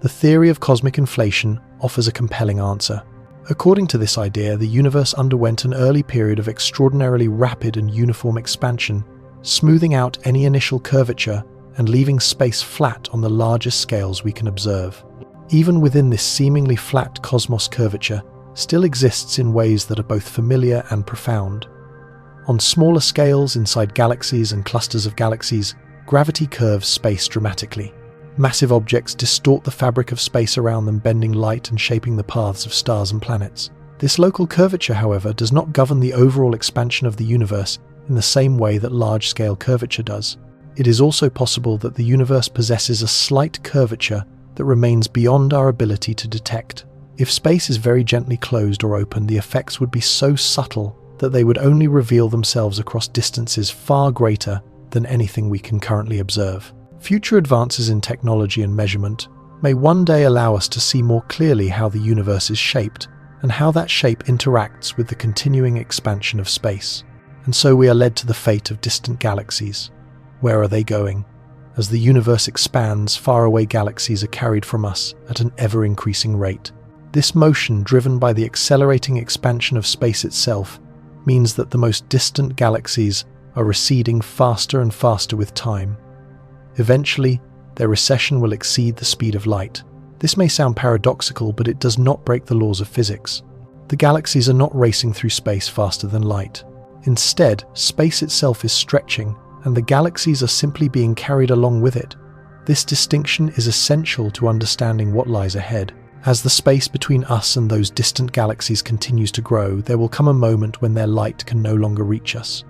The theory of cosmic inflation offers a compelling answer. According to this idea, the universe underwent an early period of extraordinarily rapid and uniform expansion, smoothing out any initial curvature and leaving space flat on the largest scales we can observe. Even within this seemingly flat cosmos, curvature still exists in ways that are both familiar and profound. On smaller scales, inside galaxies and clusters of galaxies, gravity curves space dramatically. Massive objects distort the fabric of space around them, bending light and shaping the paths of stars and planets. This local curvature, however, does not govern the overall expansion of the universe in the same way that large-scale curvature does. It is also possible that the universe possesses a slight curvature that remains beyond our ability to detect. If space is very gently closed or open, the effects would be so subtle that they would only reveal themselves across distances far greater than anything we can currently observe. Future advances in technology and measurement may one day allow us to see more clearly how the universe is shaped and how that shape interacts with the continuing expansion of space. And so we are led to the fate of distant galaxies. Where are they going? As the universe expands, faraway galaxies are carried from us at an ever-increasing rate. This motion, driven by the accelerating expansion of space itself, means that the most distant galaxies are receding faster and faster with time. Eventually, their recession will exceed the speed of light. This may sound paradoxical, but it does not break the laws of physics. The galaxies are not racing through space faster than light. Instead, space itself is stretching, and the galaxies are simply being carried along with it. This distinction is essential to understanding what lies ahead. As the space between us and those distant galaxies continues to grow, there will come a moment when their light can no longer reach us.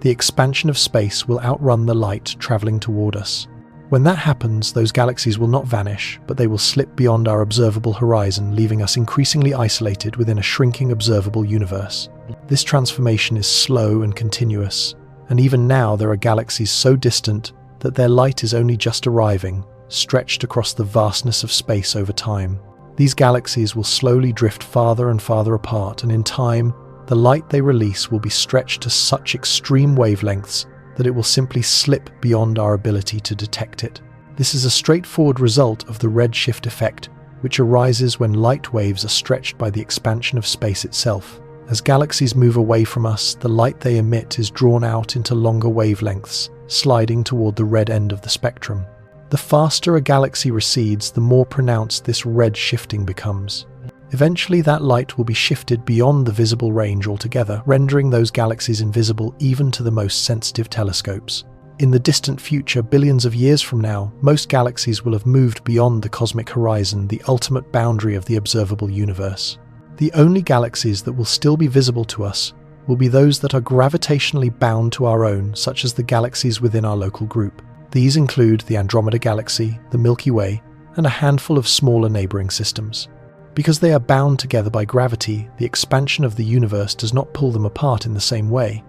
The expansion of space will outrun the light traveling toward us. When that happens, those galaxies will not vanish, but they will slip beyond our observable horizon, leaving us increasingly isolated within a shrinking observable universe. This transformation is slow and continuous, and even now there are galaxies so distant that their light is only just arriving, stretched across the vastness of space over time. These galaxies will slowly drift farther and farther apart, and in time, the light they release will be stretched to such extreme wavelengths that it will simply slip beyond our ability to detect it. This is a straightforward result of the redshift effect, which arises when light waves are stretched by the expansion of space itself. As galaxies move away from us, the light they emit is drawn out into longer wavelengths, sliding toward the red end of the spectrum. The faster a galaxy recedes, the more pronounced this red shifting becomes. Eventually, that light will be shifted beyond the visible range altogether, rendering those galaxies invisible even to the most sensitive telescopes. In the distant future, billions of years from now, most galaxies will have moved beyond the cosmic horizon, the ultimate boundary of the observable universe. The only galaxies that will still be visible to us will be those that are gravitationally bound to our own, such as the galaxies within our local group. These include the Andromeda Galaxy, the Milky Way, and a handful of smaller neighboring systems. Because they are bound together by gravity, the expansion of the universe does not pull them apart in the same way.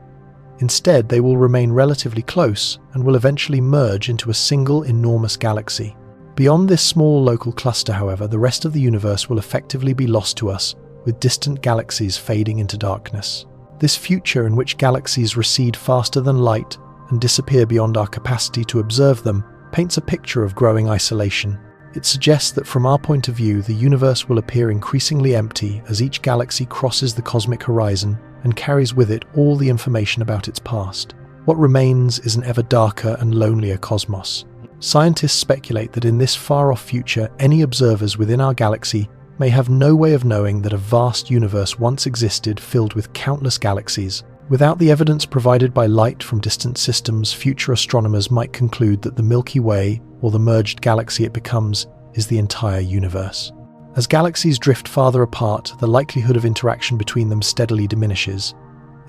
Instead, they will remain relatively close and will eventually merge into a single enormous galaxy. Beyond this small local cluster, however, the rest of the universe will effectively be lost to us, with distant galaxies fading into darkness. This future in which galaxies recede faster than light and disappear beyond our capacity to observe them paints a picture of growing isolation. It suggests that from our point of view, the universe will appear increasingly empty as each galaxy crosses the cosmic horizon and carries with it all the information about its past. What remains is an ever darker and lonelier cosmos. Scientists speculate that in this far-off future, any observers within our galaxy may have no way of knowing that a vast universe once existed filled with countless galaxies. Without the evidence provided by light from distant systems, future astronomers might conclude that the Milky Way, or the merged galaxy it becomes, is the entire universe. As galaxies drift farther apart, the likelihood of interaction between them steadily diminishes.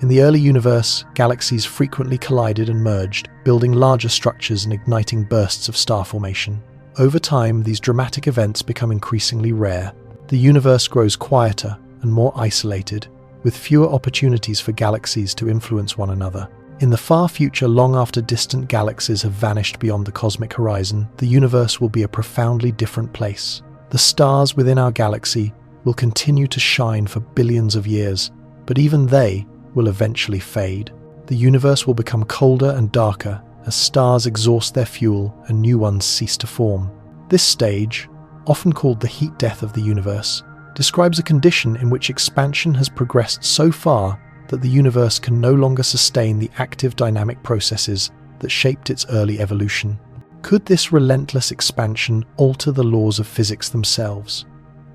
In the early universe, galaxies frequently collided and merged, building larger structures and igniting bursts of star formation. Over time, these dramatic events become increasingly rare. The universe grows quieter and more isolated, with fewer opportunities for galaxies to influence one another. In the far future, long after distant galaxies have vanished beyond the cosmic horizon, the universe will be a profoundly different place. The stars within our galaxy will continue to shine for billions of years, but even they will eventually fade. The universe will become colder and darker as stars exhaust their fuel and new ones cease to form. This stage, often called the heat death of the universe, describes a condition in which expansion has progressed so far that the universe can no longer sustain the active dynamic processes that shaped its early evolution. Could this relentless expansion alter the laws of physics themselves?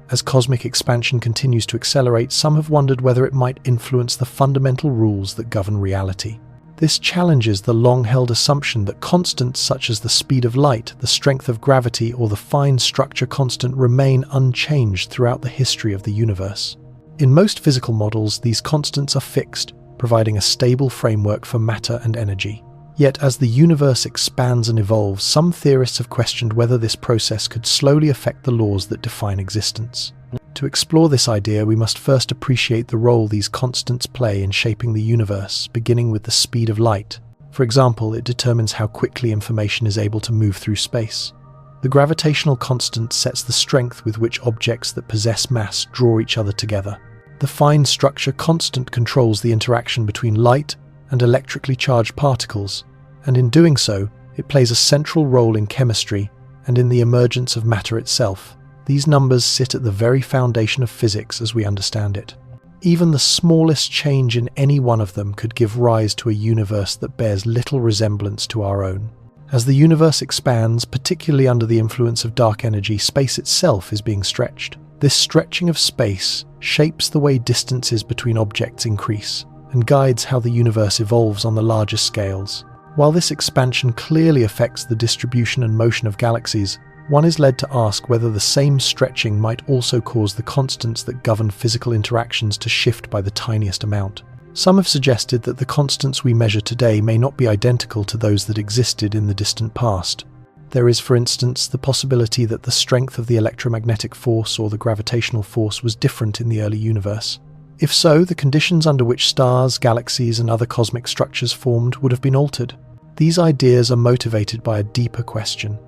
As cosmic expansion continues to accelerate, some have wondered whether it might influence the fundamental rules that govern reality. This challenges the long-held assumption that constants such as the speed of light, the strength of gravity, or the fine structure constant remain unchanged throughout the history of the universe. In most physical models, these constants are fixed, providing a stable framework for matter and energy. Yet, as the universe expands and evolves, some theorists have questioned whether this process could slowly affect the laws that define existence. To explore this idea, we must first appreciate the role these constants play in shaping the universe, beginning with the speed of light. For example, it determines how quickly information is able to move through space. The gravitational constant sets the strength with which objects that possess mass draw each other together. The fine structure constant controls the interaction between light and electrically charged particles, and in doing so, it plays a central role in chemistry and in the emergence of matter itself. These numbers sit at the very foundation of physics as we understand it. Even the smallest change in any one of them could give rise to a universe that bears little resemblance to our own. As the universe expands, particularly under the influence of dark energy, space itself is being stretched. This stretching of space shapes the way distances between objects increase and guides how the universe evolves on the largest scales. While this expansion clearly affects the distribution and motion of galaxies, one is led to ask whether the same stretching might also cause the constants that govern physical interactions to shift by the tiniest amount. Some have suggested that the constants we measure today may not be identical to those that existed in the distant past. There is, for instance, the possibility that the strength of the electromagnetic force or the gravitational force was different in the early universe. If so, the conditions under which stars, galaxies, and other cosmic structures formed would have been altered. These ideas are motivated by a deeper question.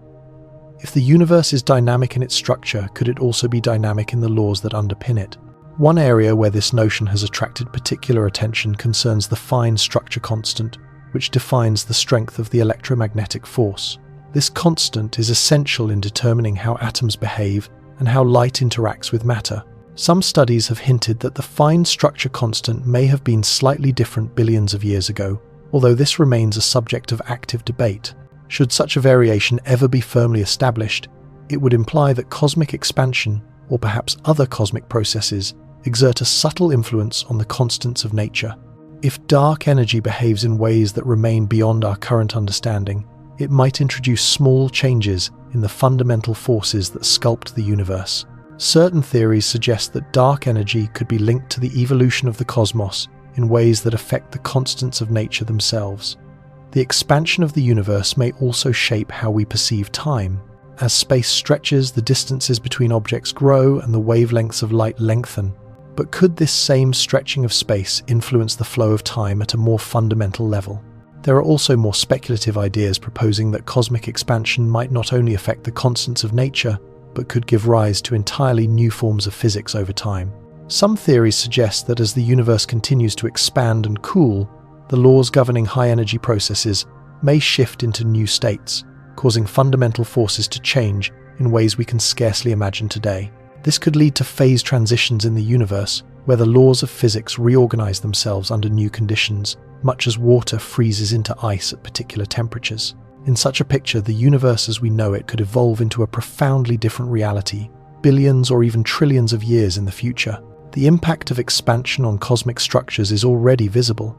If the universe is dynamic in its structure, could it also be dynamic in the laws that underpin it? One area where this notion has attracted particular attention concerns the fine structure constant, which defines the strength of the electromagnetic force. This constant is essential in determining how atoms behave and how light interacts with matter. Some studies have hinted that the fine structure constant may have been slightly different billions of years ago, although this remains a subject of active debate. Should such a variation ever be firmly established, it would imply that cosmic expansion, or perhaps other cosmic processes, exert a subtle influence on the constants of nature. If dark energy behaves in ways that remain beyond our current understanding, it might introduce small changes in the fundamental forces that sculpt the universe. Certain theories suggest that dark energy could be linked to the evolution of the cosmos in ways that affect the constants of nature themselves. The expansion of the universe may also shape how we perceive time. As space stretches, the distances between objects grow and the wavelengths of light lengthen. But could this same stretching of space influence the flow of time at a more fundamental level? There are also more speculative ideas proposing that cosmic expansion might not only affect the constants of nature, but could give rise to entirely new forms of physics over time. Some theories suggest that as the universe continues to expand and cool, the laws governing high-energy processes may shift into new states, causing fundamental forces to change in ways we can scarcely imagine today. This could lead to phase transitions in the universe, where the laws of physics reorganize themselves under new conditions, much as water freezes into ice at particular temperatures. In such a picture, the universe as we know it could evolve into a profoundly different reality, billions or even trillions of years in the future. The impact of expansion on cosmic structures is already visible.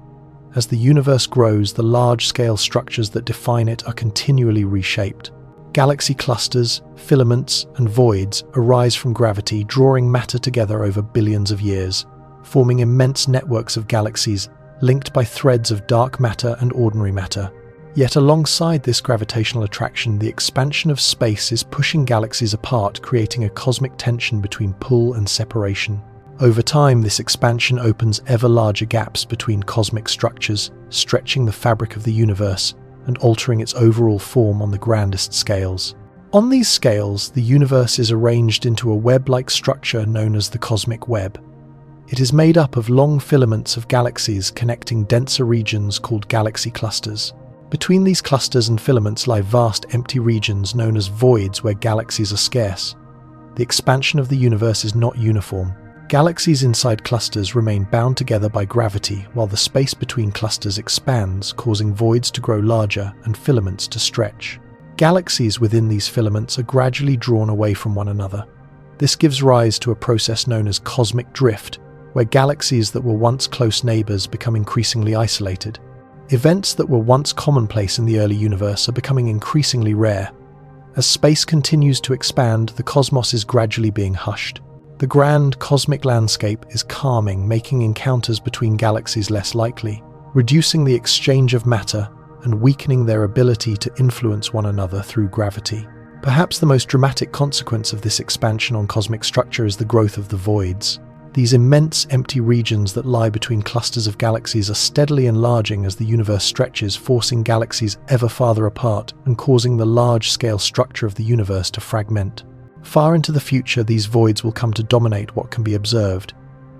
As the universe grows, the large-scale structures that define it are continually reshaped. Galaxy clusters, filaments, and voids arise from gravity, drawing matter together over billions of years, forming immense networks of galaxies linked by threads of dark matter and ordinary matter. Yet alongside this gravitational attraction, the expansion of space is pushing galaxies apart, creating a cosmic tension between pull and separation. Over time, this expansion opens ever larger gaps between cosmic structures, stretching the fabric of the universe and altering its overall form on the grandest scales. On these scales, the universe is arranged into a web-like structure known as the cosmic web. It is made up of long filaments of galaxies connecting denser regions called galaxy clusters. Between these clusters and filaments lie vast empty regions known as voids where galaxies are scarce. The expansion of the universe is not uniform. Galaxies inside clusters remain bound together by gravity, while the space between clusters expands, causing voids to grow larger and filaments to stretch. Galaxies within these filaments are gradually drawn away from one another. This gives rise to a process known as cosmic drift, where galaxies that were once close neighbors become increasingly isolated. Events that were once commonplace in the early universe are becoming increasingly rare. As space continues to expand, the cosmos is gradually being hushed. The grand cosmic landscape is calming, making encounters between galaxies less likely, reducing the exchange of matter and weakening their ability to influence one another through gravity. Perhaps the most dramatic consequence of this expansion on cosmic structure is the growth of the voids. These immense empty regions that lie between clusters of galaxies are steadily enlarging as the universe stretches, forcing galaxies ever farther apart and causing the large-scale structure of the universe to fragment. Far into the future, these voids will come to dominate what can be observed.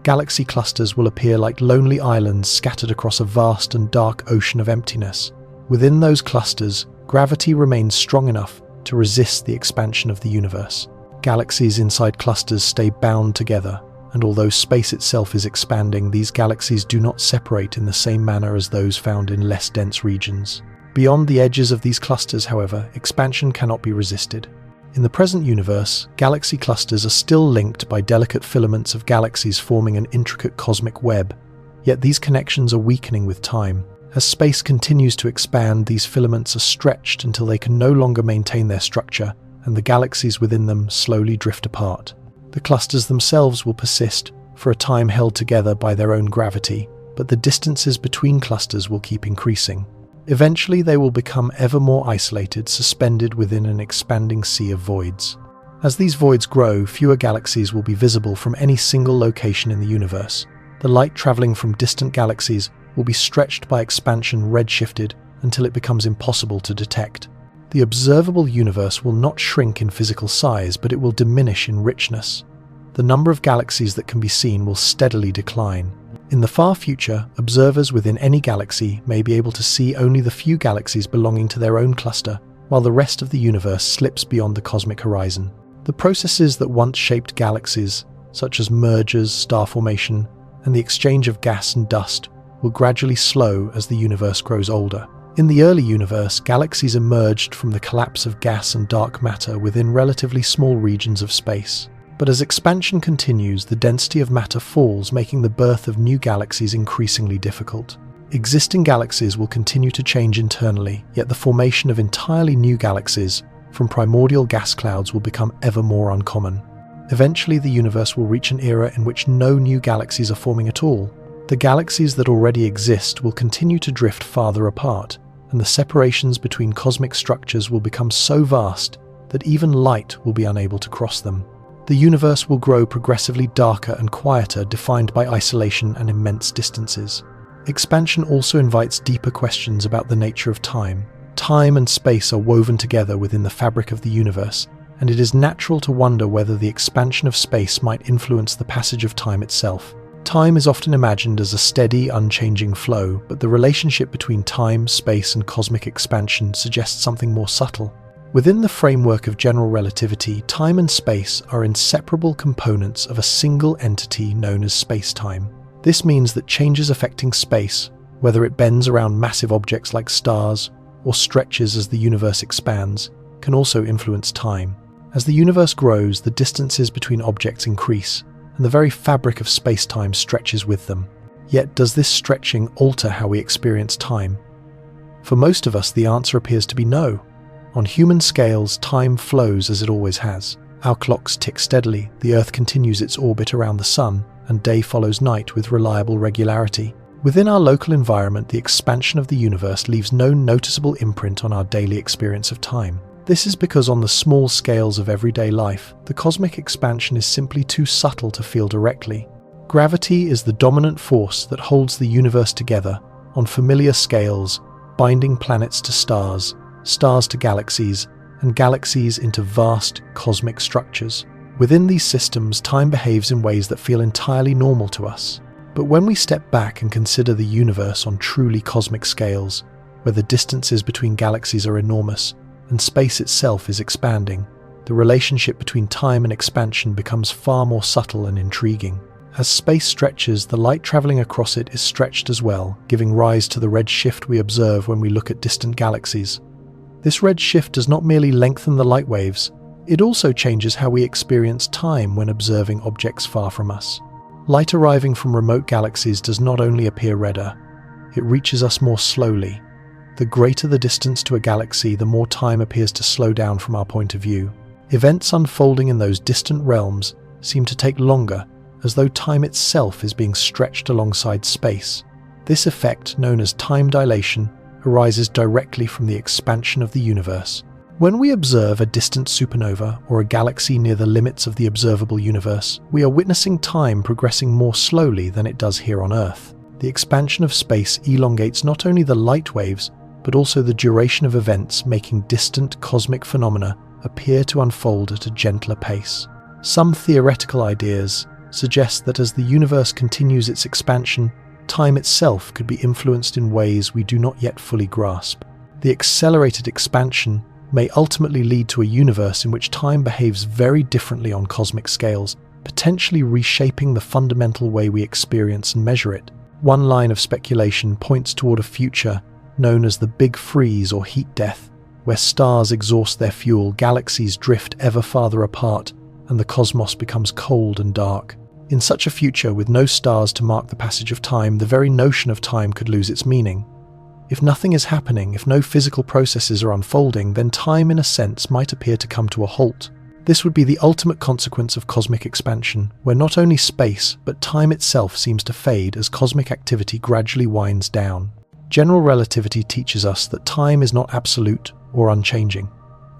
Galaxy clusters will appear like lonely islands scattered across a vast and dark ocean of emptiness. Within those clusters, gravity remains strong enough to resist the expansion of the universe. Galaxies inside clusters stay bound together, and although space itself is expanding, these galaxies do not separate in the same manner as those found in less dense regions. Beyond the edges of these clusters, however, expansion cannot be resisted. In the present universe, galaxy clusters are still linked by delicate filaments of galaxies forming an intricate cosmic web, yet these connections are weakening with time. As space continues to expand, these filaments are stretched until they can no longer maintain their structure, and the galaxies within them slowly drift apart. The clusters themselves will persist, for a time held together by their own gravity, but the distances between clusters will keep increasing. Eventually, they will become ever more isolated, suspended within an expanding sea of voids. As these voids grow, fewer galaxies will be visible from any single location in the universe. The light traveling from distant galaxies will be stretched by expansion redshifted until it becomes impossible to detect. The observable universe will not shrink in physical size, but it will diminish in richness. The number of galaxies that can be seen will steadily decline. In the far future, observers within any galaxy may be able to see only the few galaxies belonging to their own cluster, while the rest of the universe slips beyond the cosmic horizon. The processes that once shaped galaxies, such as mergers, star formation, and the exchange of gas and dust, will gradually slow as the universe grows older. In the early universe, galaxies emerged from the collapse of gas and dark matter within relatively small regions of space. But as expansion continues, the density of matter falls, making the birth of new galaxies increasingly difficult. Existing galaxies will continue to change internally, yet the formation of entirely new galaxies from primordial gas clouds will become ever more uncommon. Eventually, the universe will reach an era in which no new galaxies are forming at all. The galaxies that already exist will continue to drift farther apart, and the separations between cosmic structures will become so vast that even light will be unable to cross them. The universe will grow progressively darker and quieter, defined by isolation and immense distances. Expansion also invites deeper questions about the nature of time. Time and space are woven together within the fabric of the universe, and it is natural to wonder whether the expansion of space might influence the passage of time itself. Time is often imagined as a steady, unchanging flow, but the relationship between time, space, and cosmic expansion suggests something more subtle. Within the framework of general relativity, time and space are inseparable components of a single entity known as space-time. This means that changes affecting space, whether it bends around massive objects like stars or stretches as the universe expands, can also influence time. As the universe grows, the distances between objects increase, and the very fabric of space-time stretches with them. Yet, does this stretching alter how we experience time? For most of us, the answer appears to be no. On human scales, time flows as it always has. Our clocks tick steadily, the Earth continues its orbit around the Sun, and day follows night with reliable regularity. Within our local environment, the expansion of the universe leaves no noticeable imprint on our daily experience of time. This is because on the small scales of everyday life, the cosmic expansion is simply too subtle to feel directly. Gravity is the dominant force that holds the universe together on familiar scales, binding planets to stars, stars to galaxies, and galaxies into vast cosmic structures. Within these systems, time behaves in ways that feel entirely normal to us. But when we step back and consider the universe on truly cosmic scales, where the distances between galaxies are enormous and space itself is expanding, the relationship between time and expansion becomes far more subtle and intriguing. As space stretches, the light traveling across it is stretched as well, giving rise to the red shift we observe when we look at distant galaxies. This red shift does not merely lengthen the light waves, it also changes how we experience time when observing objects far from us. Light arriving from remote galaxies does not only appear redder, it reaches us more slowly. The greater the distance to a galaxy, the more time appears to slow down from our point of view. Events unfolding in those distant realms seem to take longer, as though time itself is being stretched alongside space. This effect, known as time dilation, arises directly from the expansion of the universe. When we observe a distant supernova or a galaxy near the limits of the observable universe, we are witnessing time progressing more slowly than it does here on Earth. The expansion of space elongates not only the light waves, but also the duration of events, making distant cosmic phenomena appear to unfold at a gentler pace. Some theoretical ideas suggest that as the universe continues its expansion, time itself could be influenced in ways we do not yet fully grasp. The accelerated expansion may ultimately lead to a universe in which time behaves very differently on cosmic scales, potentially reshaping the fundamental way we experience and measure it. One line of speculation points toward a future known as the Big Freeze or heat death, where stars exhaust their fuel, galaxies drift ever farther apart, and the cosmos becomes cold and dark. In such a future, with no stars to mark the passage of time, the very notion of time could lose its meaning. If nothing is happening, if no physical processes are unfolding, then time in a sense might appear to come to a halt. This would be the ultimate consequence of cosmic expansion, where not only space, but time itself seems to fade as cosmic activity gradually winds down. General relativity teaches us that time is not absolute or unchanging.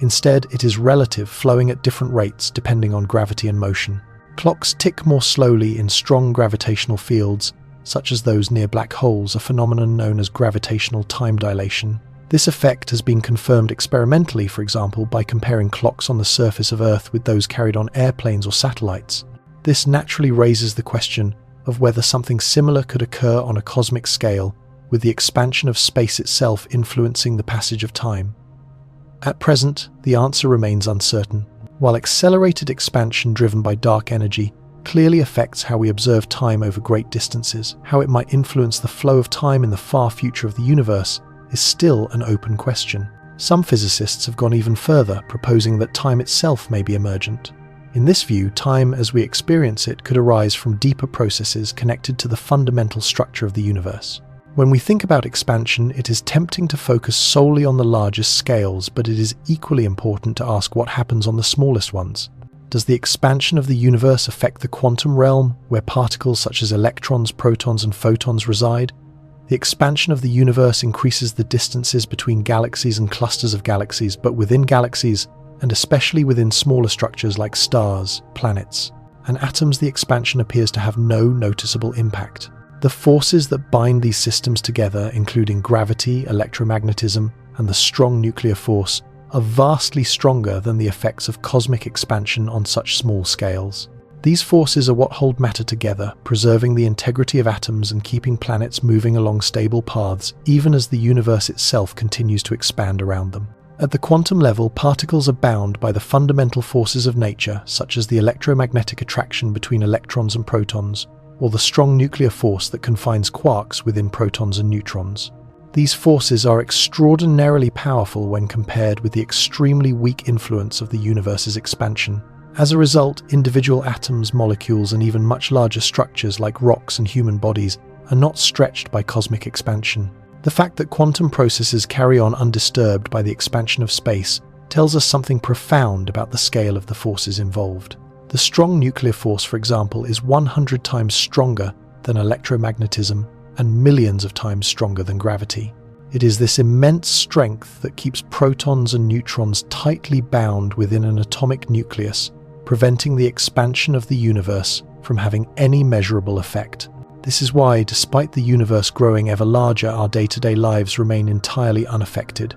Instead, it is relative, flowing at different rates depending on gravity and motion. Clocks tick more slowly in strong gravitational fields, such as those near black holes, a phenomenon known as gravitational time dilation. This effect has been confirmed experimentally, for example, by comparing clocks on the surface of Earth with those carried on airplanes or satellites. This naturally raises the question of whether something similar could occur on a cosmic scale, with the expansion of space itself influencing the passage of time. At present, the answer remains uncertain. While accelerated expansion driven by dark energy clearly affects how we observe time over great distances, how it might influence the flow of time in the far future of the universe is still an open question. Some physicists have gone even further, proposing that time itself may be emergent. In this view, time as we experience it could arise from deeper processes connected to the fundamental structure of the universe. When we think about expansion, it is tempting to focus solely on the largest scales, but it is equally important to ask what happens on the smallest ones. Does the expansion of the universe affect the quantum realm, where particles such as electrons, protons, and photons reside? The expansion of the universe increases the distances between galaxies and clusters of galaxies, but within galaxies, and especially within smaller structures like stars, planets, and atoms, the expansion appears to have no noticeable impact. The forces that bind these systems together, including gravity, electromagnetism, and the strong nuclear force, are vastly stronger than the effects of cosmic expansion on such small scales. These forces are what hold matter together, preserving the integrity of atoms and keeping planets moving along stable paths, even as the universe itself continues to expand around them. At the quantum level, particles are bound by the fundamental forces of nature, such as the electromagnetic attraction between electrons and protons, or the strong nuclear force that confines quarks within protons and neutrons. These forces are extraordinarily powerful when compared with the extremely weak influence of the universe's expansion. As a result, individual atoms, molecules, and even much larger structures like rocks and human bodies are not stretched by cosmic expansion. The fact that quantum processes carry on undisturbed by the expansion of space tells us something profound about the scale of the forces involved. The strong nuclear force, for example, is 100 times stronger than electromagnetism and millions of times stronger than gravity. It is this immense strength that keeps protons and neutrons tightly bound within an atomic nucleus, preventing the expansion of the universe from having any measurable effect. This is why, despite the universe growing ever larger, our day-to-day lives remain entirely unaffected.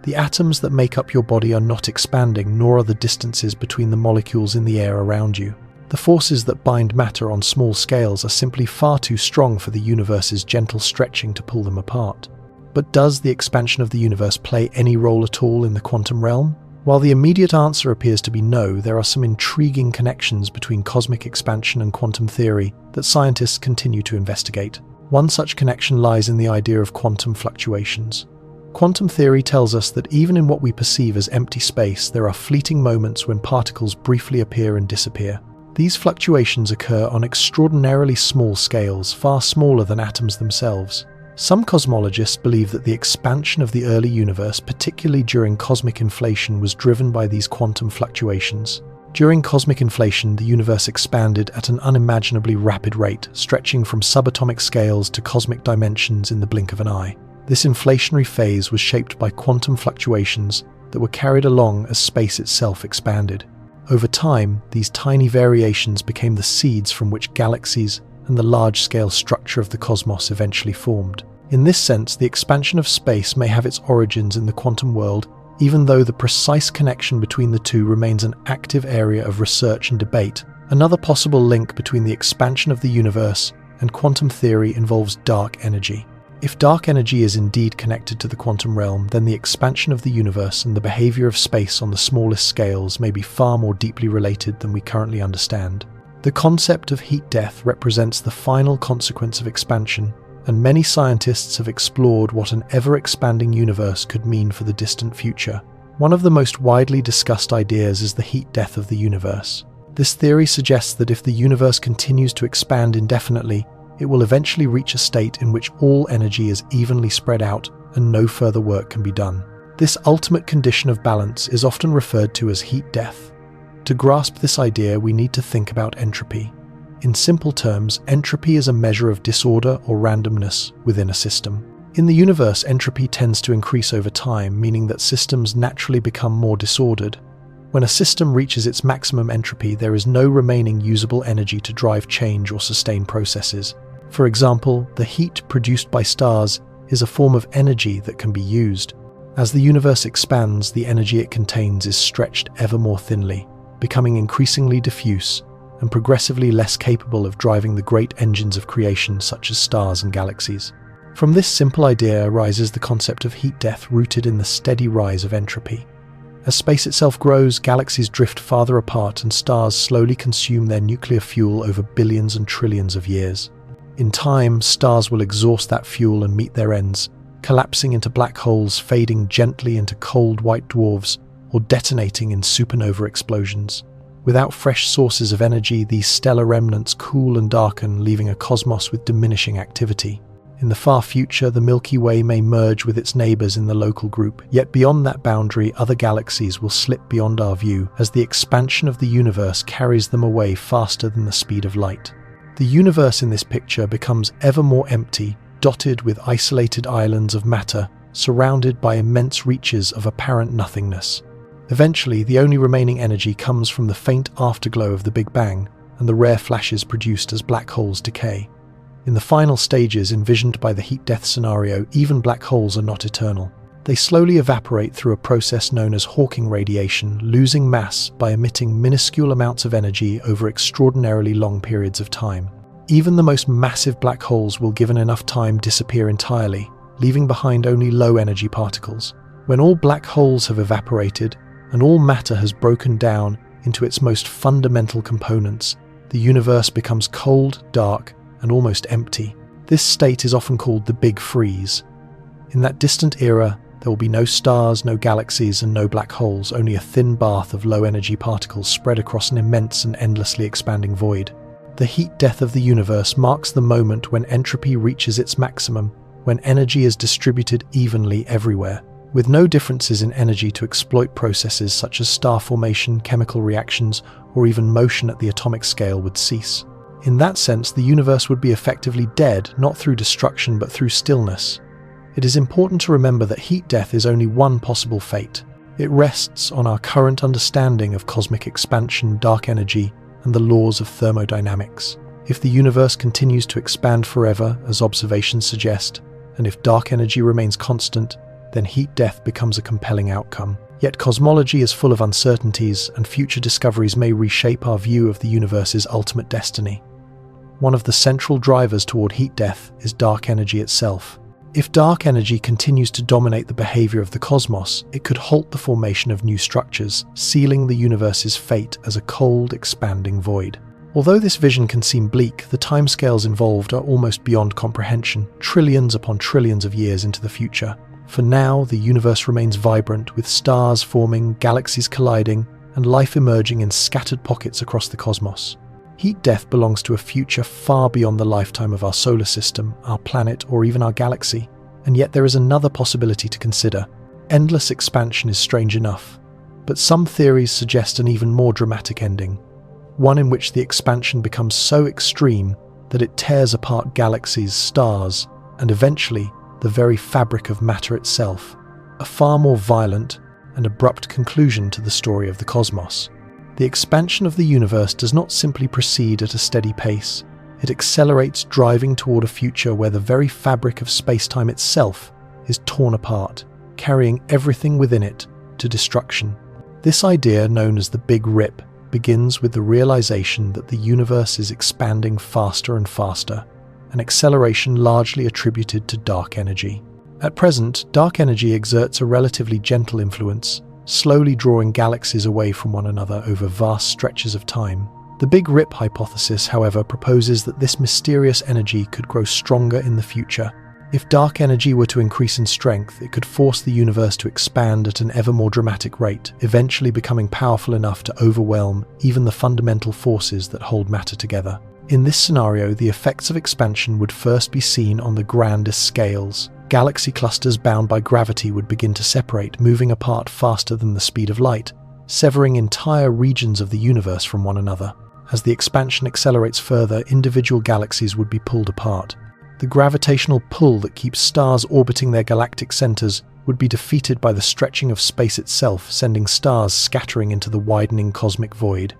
The atoms that make up your body are not expanding, nor are the distances between the molecules in the air around you. The forces that bind matter on small scales are simply far too strong for the universe's gentle stretching to pull them apart. But does the expansion of the universe play any role at all in the quantum realm? While the immediate answer appears to be no, there are some intriguing connections between cosmic expansion and quantum theory that scientists continue to investigate. One such connection lies in the idea of quantum fluctuations. Quantum theory tells us that even in what we perceive as empty space, there are fleeting moments when particles briefly appear and disappear. These fluctuations occur on extraordinarily small scales, far smaller than atoms themselves. Some cosmologists believe that the expansion of the early universe, particularly during cosmic inflation, was driven by these quantum fluctuations. During cosmic inflation, the universe expanded at an unimaginably rapid rate, stretching from subatomic scales to cosmic dimensions in the blink of an eye. This inflationary phase was shaped by quantum fluctuations that were carried along as space itself expanded. Over time, these tiny variations became the seeds from which galaxies and the large-scale structure of the cosmos eventually formed. In this sense, the expansion of space may have its origins in the quantum world, even though the precise connection between the two remains an active area of research and debate. Another possible link between the expansion of the universe and quantum theory involves dark energy. If dark energy is indeed connected to the quantum realm, then the expansion of the universe and the behavior of space on the smallest scales may be far more deeply related than we currently understand. The concept of heat death represents the final consequence of expansion, and many scientists have explored what an ever-expanding universe could mean for the distant future. One of the most widely discussed ideas is the heat death of the universe. This theory suggests that if the universe continues to expand indefinitely, it will eventually reach a state in which all energy is evenly spread out and no further work can be done. This ultimate condition of balance is often referred to as heat death. To grasp this idea, we need to think about entropy. In simple terms, entropy is a measure of disorder or randomness within a system. In the universe, entropy tends to increase over time, meaning that systems naturally become more disordered. When a system reaches its maximum entropy, there is no remaining usable energy to drive change or sustain processes. For example, the heat produced by stars is a form of energy that can be used. As the universe expands, the energy it contains is stretched ever more thinly, becoming increasingly diffuse and progressively less capable of driving the great engines of creation such as stars and galaxies. From this simple idea arises the concept of heat death, rooted in the steady rise of entropy. As space itself grows, galaxies drift farther apart and stars slowly consume their nuclear fuel over billions and trillions of years. In time, stars will exhaust that fuel and meet their ends, collapsing into black holes, fading gently into cold white dwarfs, or detonating in supernova explosions. Without fresh sources of energy, these stellar remnants cool and darken, leaving a cosmos with diminishing activity. In the far future, the Milky Way may merge with its neighbors in the local group, yet beyond that boundary, other galaxies will slip beyond our view as the expansion of the universe carries them away faster than the speed of light. The universe in this picture becomes ever more empty, dotted with isolated islands of matter, surrounded by immense reaches of apparent nothingness. Eventually, the only remaining energy comes from the faint afterglow of the Big Bang and the rare flashes produced as black holes decay. In the final stages envisioned by the heat death scenario, even black holes are not eternal. They slowly evaporate through a process known as Hawking radiation, losing mass by emitting minuscule amounts of energy over extraordinarily long periods of time. Even the most massive black holes will, given enough time, disappear entirely, leaving behind only low-energy particles. When all black holes have evaporated and all matter has broken down into its most fundamental components, the universe becomes cold, dark, and almost empty. This state is often called the Big Freeze. In that distant era, there will be no stars, no galaxies, and no black holes, only a thin bath of low-energy particles spread across an immense and endlessly expanding void. The heat death of the universe marks the moment when entropy reaches its maximum, when energy is distributed evenly everywhere, with no differences in energy to exploit processes such as star formation, chemical reactions, or even motion at the atomic scale would cease. In that sense, the universe would be effectively dead, not through destruction but through stillness. It is important to remember that heat death is only one possible fate. It rests on our current understanding of cosmic expansion, dark energy, and the laws of thermodynamics. If the universe continues to expand forever, as observations suggest, and if dark energy remains constant, then heat death becomes a compelling outcome. Yet cosmology is full of uncertainties, and future discoveries may reshape our view of the universe's ultimate destiny. One of the central drivers toward heat death is dark energy itself. If dark energy continues to dominate the behavior of the cosmos, it could halt the formation of new structures, sealing the universe's fate as a cold, expanding void. Although this vision can seem bleak, the timescales involved are almost beyond comprehension, trillions upon trillions of years into the future. For now, the universe remains vibrant, with stars forming, galaxies colliding, and life emerging in scattered pockets across the cosmos. Heat death belongs to a future far beyond the lifetime of our solar system, our planet, or even our galaxy. And yet there is another possibility to consider. Endless expansion is strange enough, but some theories suggest an even more dramatic ending. One in which the expansion becomes so extreme that it tears apart galaxies, stars, and eventually the very fabric of matter itself. A far more violent and abrupt conclusion to the story of the cosmos. The expansion of the universe does not simply proceed at a steady pace. It accelerates, driving toward a future where the very fabric of space-time itself is torn apart, carrying everything within it to destruction. This idea, known as the Big Rip, begins with the realization that the universe is expanding faster and faster, an acceleration largely attributed to dark energy. At present, dark energy exerts a relatively gentle influence, slowly drawing galaxies away from one another over vast stretches of time. The Big Rip hypothesis, however, proposes that this mysterious energy could grow stronger in the future. If dark energy were to increase in strength, it could force the universe to expand at an ever more dramatic rate, eventually becoming powerful enough to overwhelm even the fundamental forces that hold matter together. In this scenario, the effects of expansion would first be seen on the grandest scales. Galaxy clusters bound by gravity would begin to separate, moving apart faster than the speed of light, severing entire regions of the universe from one another. As the expansion accelerates further, individual galaxies would be pulled apart. The gravitational pull that keeps stars orbiting their galactic centers would be defeated by the stretching of space itself, sending stars scattering into the widening cosmic void.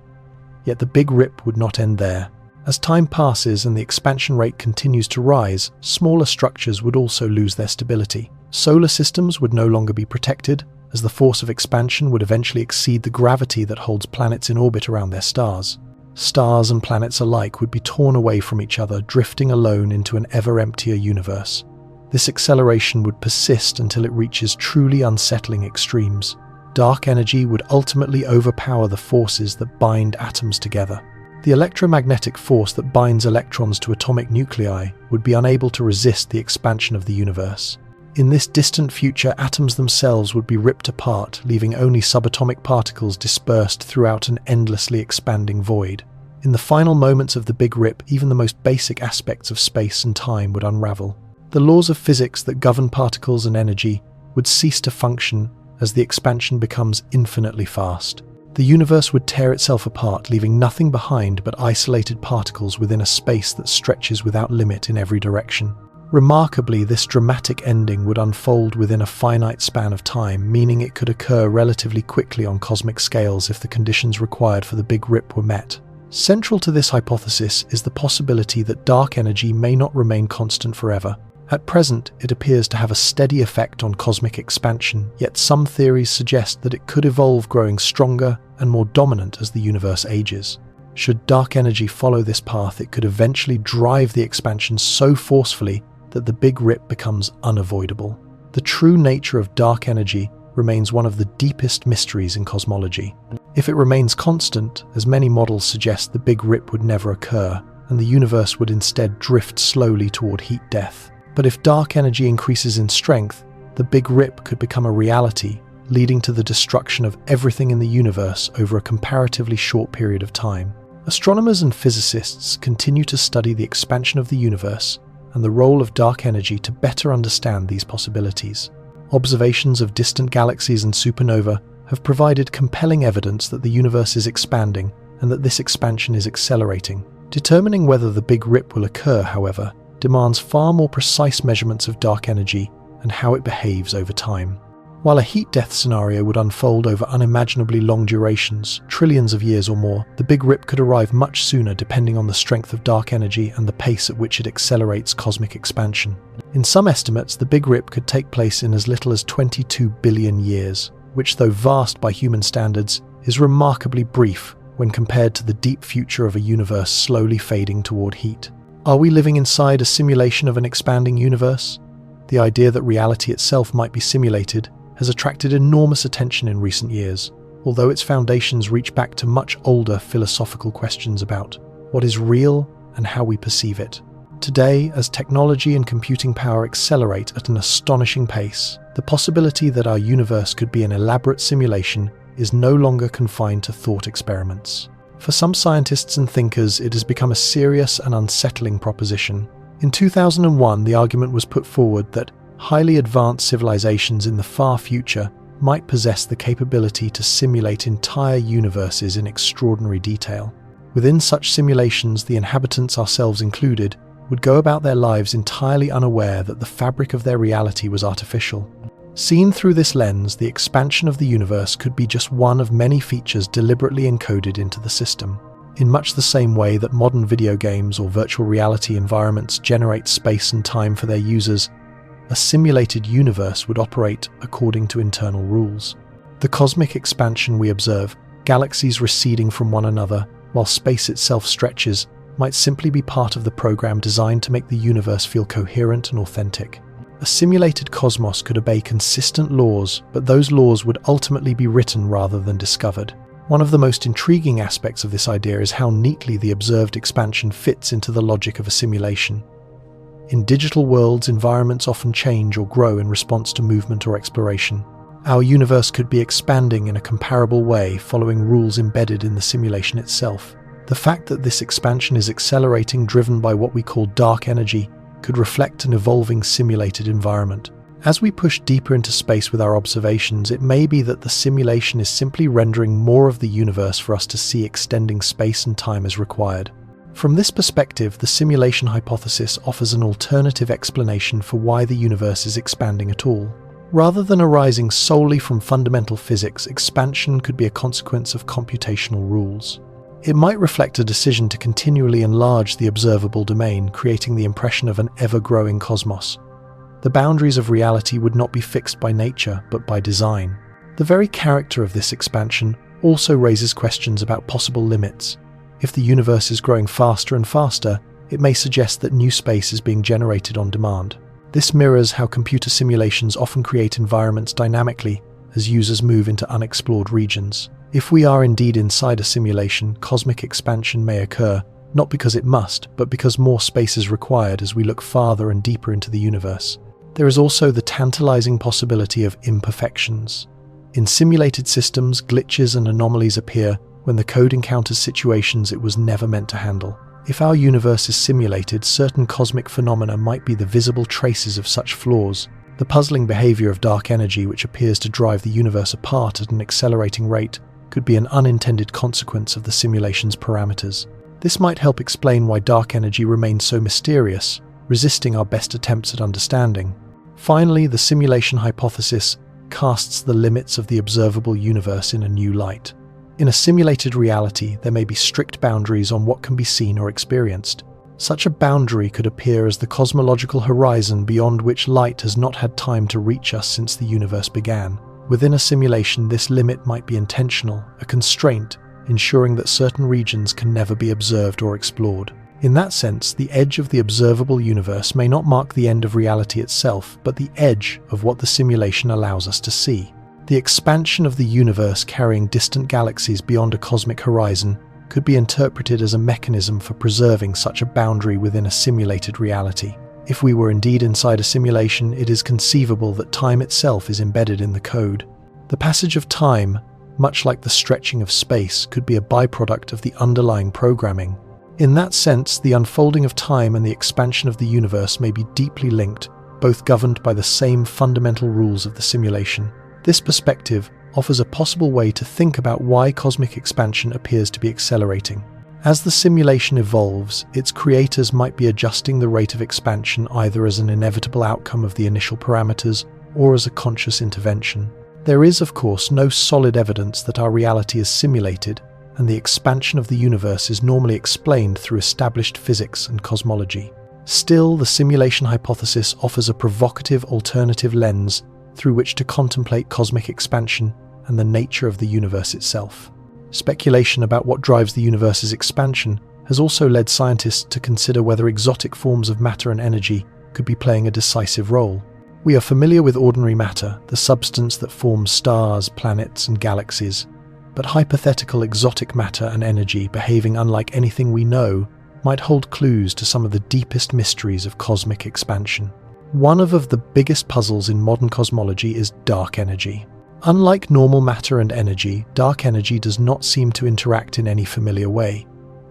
Yet the Big Rip would not end there. As time passes and the expansion rate continues to rise, smaller structures would also lose their stability. Solar systems would no longer be protected, as the force of expansion would eventually exceed the gravity that holds planets in orbit around their stars. Stars and planets alike would be torn away from each other, drifting alone into an ever emptier universe. This acceleration would persist until it reaches truly unsettling extremes. Dark energy would ultimately overpower the forces that bind atoms together. The electromagnetic force that binds electrons to atomic nuclei would be unable to resist the expansion of the universe. In this distant future, atoms themselves would be ripped apart, leaving only subatomic particles dispersed throughout an endlessly expanding void. In the final moments of the Big Rip, even the most basic aspects of space and time would unravel. The laws of physics that govern particles and energy would cease to function as the expansion becomes infinitely fast. The universe would tear itself apart, leaving nothing behind but isolated particles within a space that stretches without limit in every direction. Remarkably, this dramatic ending would unfold within a finite span of time, meaning it could occur relatively quickly on cosmic scales if the conditions required for the Big Rip were met. Central to this hypothesis is the possibility that dark energy may not remain constant forever. At present, it appears to have a steady effect on cosmic expansion, yet some theories suggest that it could evolve, growing stronger and more dominant as the universe ages. Should dark energy follow this path, it could eventually drive the expansion so forcefully that the Big Rip becomes unavoidable. The true nature of dark energy remains one of the deepest mysteries in cosmology. If it remains constant, as many models suggest, the Big Rip would never occur, and the universe would instead drift slowly toward heat death. But if dark energy increases in strength, the Big Rip could become a reality, leading to the destruction of everything in the universe over a comparatively short period of time. Astronomers and physicists continue to study the expansion of the universe and the role of dark energy to better understand these possibilities. Observations of distant galaxies and supernova have provided compelling evidence that the universe is expanding and that this expansion is accelerating. Determining whether the Big Rip will occur, however, demands far more precise measurements of dark energy and how it behaves over time. While a heat death scenario would unfold over unimaginably long durations, trillions of years or more, the Big Rip could arrive much sooner depending on the strength of dark energy and the pace at which it accelerates cosmic expansion. In some estimates, the Big Rip could take place in as little as 22 billion years, which, though vast by human standards, is remarkably brief when compared to the deep future of a universe slowly fading toward heat. Are we living inside a simulation of an expanding universe? The idea that reality itself might be simulated has attracted enormous attention in recent years, although its foundations reach back to much older philosophical questions about what is real and how we perceive it. Today, as technology and computing power accelerate at an astonishing pace, the possibility that our universe could be an elaborate simulation is no longer confined to thought experiments. For some scientists and thinkers, it has become a serious and unsettling proposition. In 2001, the argument was put forward that highly advanced civilizations in the far future might possess the capability to simulate entire universes in extraordinary detail. Within such simulations, the inhabitants, ourselves included, would go about their lives entirely unaware that the fabric of their reality was artificial. Seen through this lens, the expansion of the universe could be just one of many features deliberately encoded into the system. In much the same way that modern video games or virtual reality environments generate space and time for their users, a simulated universe would operate according to internal rules. The cosmic expansion we observe, galaxies receding from one another while space itself stretches, might simply be part of the program designed to make the universe feel coherent and authentic. A simulated cosmos could obey consistent laws, but those laws would ultimately be written rather than discovered. One of the most intriguing aspects of this idea is how neatly the observed expansion fits into the logic of a simulation. In digital worlds, environments often change or grow in response to movement or exploration. Our universe could be expanding in a comparable way, following rules embedded in the simulation itself. The fact that this expansion is accelerating, driven by what we call dark energy, could reflect an evolving simulated environment. As we push deeper into space with our observations, it may be that the simulation is simply rendering more of the universe for us to see, extending space and time as required. From this perspective, the simulation hypothesis offers an alternative explanation for why the universe is expanding at all. Rather than arising solely from fundamental physics, expansion could be a consequence of computational rules. It might reflect a decision to continually enlarge the observable domain, creating the impression of an ever-growing cosmos. The boundaries of reality would not be fixed by nature, but by design. The very character of this expansion also raises questions about possible limits. If the universe is growing faster and faster, it may suggest that new space is being generated on demand. This mirrors how computer simulations often create environments dynamically as users move into unexplored regions. If we are indeed inside a simulation, cosmic expansion may occur, not because it must, but because more space is required as we look farther and deeper into the universe. There is also the tantalizing possibility of imperfections. In simulated systems, glitches and anomalies appear when the code encounters situations it was never meant to handle. If our universe is simulated, certain cosmic phenomena might be the visible traces of such flaws. The puzzling behavior of dark energy, which appears to drive the universe apart at an accelerating rate, could be an unintended consequence of the simulation's parameters. This might help explain why dark energy remains so mysterious, resisting our best attempts at understanding. Finally, the simulation hypothesis casts the limits of the observable universe in a new light. In a simulated reality, there may be strict boundaries on what can be seen or experienced. Such a boundary could appear as the cosmological horizon beyond which light has not had time to reach us since the universe began. Within a simulation, this limit might be intentional, a constraint, ensuring that certain regions can never be observed or explored. In that sense, the edge of the observable universe may not mark the end of reality itself, but the edge of what the simulation allows us to see. The expansion of the universe carrying distant galaxies beyond a cosmic horizon could be interpreted as a mechanism for preserving such a boundary within a simulated reality. If we were indeed inside a simulation, it is conceivable that time itself is embedded in the code. The passage of time, much like the stretching of space, could be a byproduct of the underlying programming. In that sense, the unfolding of time and the expansion of the universe may be deeply linked, both governed by the same fundamental rules of the simulation. This perspective offers a possible way to think about why cosmic expansion appears to be accelerating. As the simulation evolves, its creators might be adjusting the rate of expansion either as an inevitable outcome of the initial parameters or as a conscious intervention. There is, of course, no solid evidence that our reality is simulated, and the expansion of the universe is normally explained through established physics and cosmology. Still, the simulation hypothesis offers a provocative alternative lens through which to contemplate cosmic expansion and the nature of the universe itself. Speculation about what drives the universe's expansion has also led scientists to consider whether exotic forms of matter and energy could be playing a decisive role. We are familiar with ordinary matter, the substance that forms stars, planets, and galaxies, but hypothetical exotic matter and energy behaving unlike anything we know might hold clues to some of the deepest mysteries of cosmic expansion. One of the biggest puzzles in modern cosmology is dark energy. Unlike normal matter and energy, dark energy does not seem to interact in any familiar way.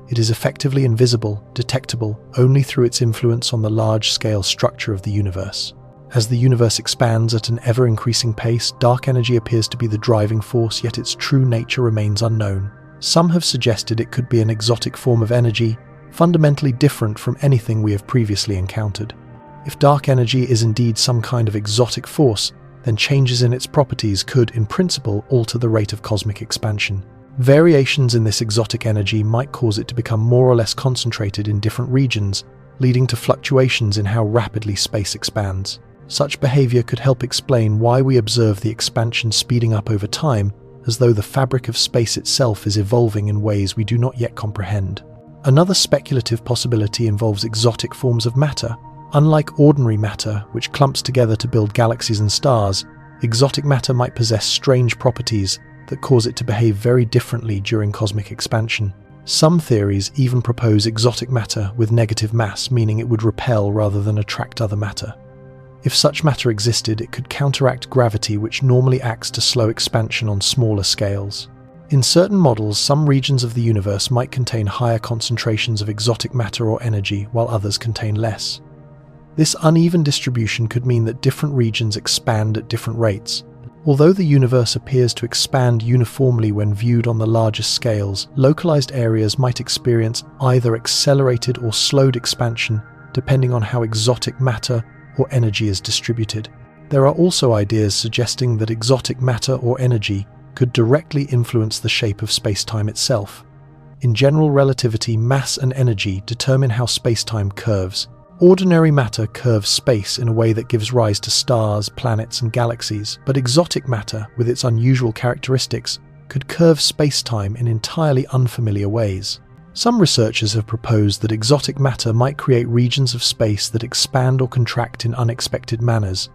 It is effectively invisible, detectable only through its influence on the large-scale structure of the universe. As the universe expands at an ever-increasing pace, dark energy appears to be the driving force, yet its true nature remains unknown. Some have suggested it could be an exotic form of energy, fundamentally different from anything we have previously encountered. If dark energy is indeed some kind of exotic force, then changes in its properties could, in principle, alter the rate of cosmic expansion. Variations in this exotic energy might cause it to become more or less concentrated in different regions, leading to fluctuations in how rapidly space expands. Such behavior could help explain why we observe the expansion speeding up over time, as though the fabric of space itself is evolving in ways we do not yet comprehend. Another speculative possibility involves exotic forms of matter. Unlike ordinary matter, which clumps together to build galaxies and stars, exotic matter might possess strange properties that cause it to behave very differently during cosmic expansion. Some theories even propose exotic matter with negative mass, meaning it would repel rather than attract other matter. If such matter existed, it could counteract gravity, which normally acts to slow expansion on smaller scales. In certain models, some regions of the universe might contain higher concentrations of exotic matter or energy, while others contain less. This uneven distribution could mean that different regions expand at different rates. Although the universe appears to expand uniformly when viewed on the largest scales, localized areas might experience either accelerated or slowed expansion, depending on how exotic matter or energy is distributed. There are also ideas suggesting that exotic matter or energy could directly influence the shape of space-time itself. In general relativity, mass and energy determine how space-time curves. Ordinary matter curves space in a way that gives rise to stars, planets, and galaxies, but exotic matter, with its unusual characteristics, could curve space-time in entirely unfamiliar ways. Some researchers have proposed that exotic matter might create regions of space that expand or contract in unexpected manners,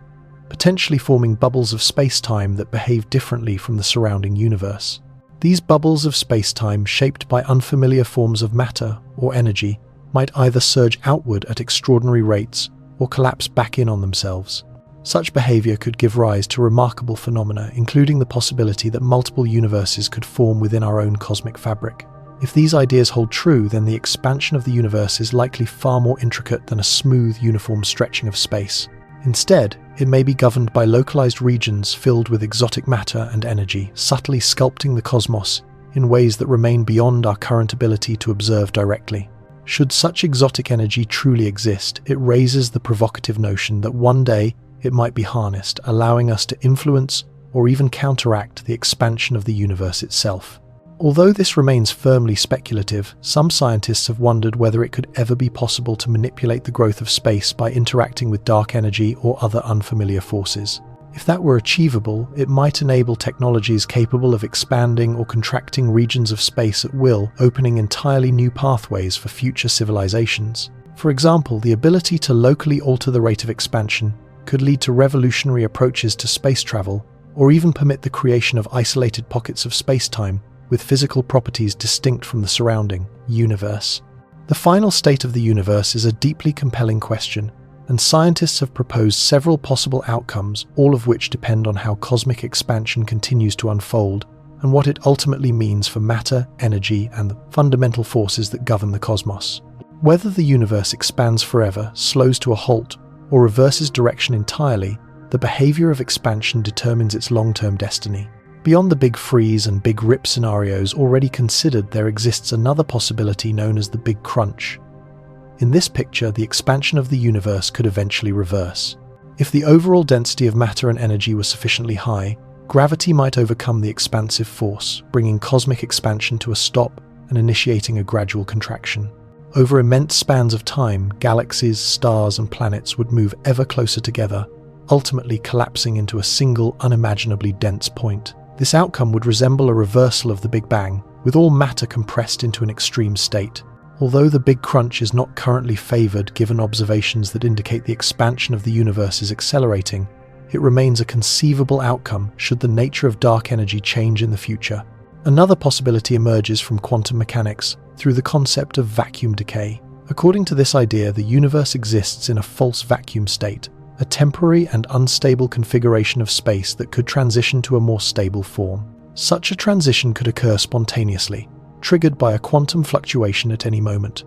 potentially forming bubbles of space-time that behave differently from the surrounding universe. These bubbles of space-time, shaped by unfamiliar forms of matter or energy, might either surge outward at extraordinary rates or collapse back in on themselves. Such behavior could give rise to remarkable phenomena, including the possibility that multiple universes could form within our own cosmic fabric. If these ideas hold true, then the expansion of the universe is likely far more intricate than a smooth, uniform stretching of space. Instead, it may be governed by localized regions filled with exotic matter and energy, subtly sculpting the cosmos in ways that remain beyond our current ability to observe directly. Should such exotic energy truly exist, it raises the provocative notion that one day it might be harnessed, allowing us to influence or even counteract the expansion of the universe itself. Although this remains firmly speculative, some scientists have wondered whether it could ever be possible to manipulate the growth of space by interacting with dark energy or other unfamiliar forces. If that were achievable, it might enable technologies capable of expanding or contracting regions of space at will, opening entirely new pathways for future civilizations. For example, the ability to locally alter the rate of expansion could lead to revolutionary approaches to space travel, or even permit the creation of isolated pockets of space-time with physical properties distinct from the surrounding universe. The final state of the universe is a deeply compelling question, and scientists have proposed several possible outcomes, all of which depend on how cosmic expansion continues to unfold and what it ultimately means for matter, energy, and the fundamental forces that govern the cosmos. Whether the universe expands forever, slows to a halt, or reverses direction entirely, the behavior of expansion determines its long-term destiny. Beyond the big freeze and big rip scenarios already considered, there exists another possibility known as the Big Crunch. In this picture, the expansion of the universe could eventually reverse. If the overall density of matter and energy was sufficiently high, gravity might overcome the expansive force, bringing cosmic expansion to a stop and initiating a gradual contraction. Over immense spans of time, galaxies, stars, and planets would move ever closer together, ultimately collapsing into a single, unimaginably dense point. This outcome would resemble a reversal of the Big Bang, with all matter compressed into an extreme state. Although the Big Crunch is not currently favored given observations that indicate the expansion of the universe is accelerating, it remains a conceivable outcome should the nature of dark energy change in the future. Another possibility emerges from quantum mechanics through the concept of vacuum decay. According to this idea, the universe exists in a false vacuum state, a temporary and unstable configuration of space that could transition to a more stable form. Such a transition could occur spontaneously, triggered by a quantum fluctuation at any moment.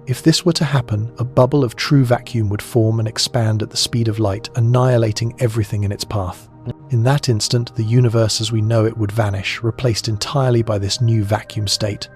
If this were to happen, a bubble of true vacuum would form and expand at the speed of light, annihilating everything in its path. In that instant, the universe as we know it would vanish, replaced entirely by this new vacuum state.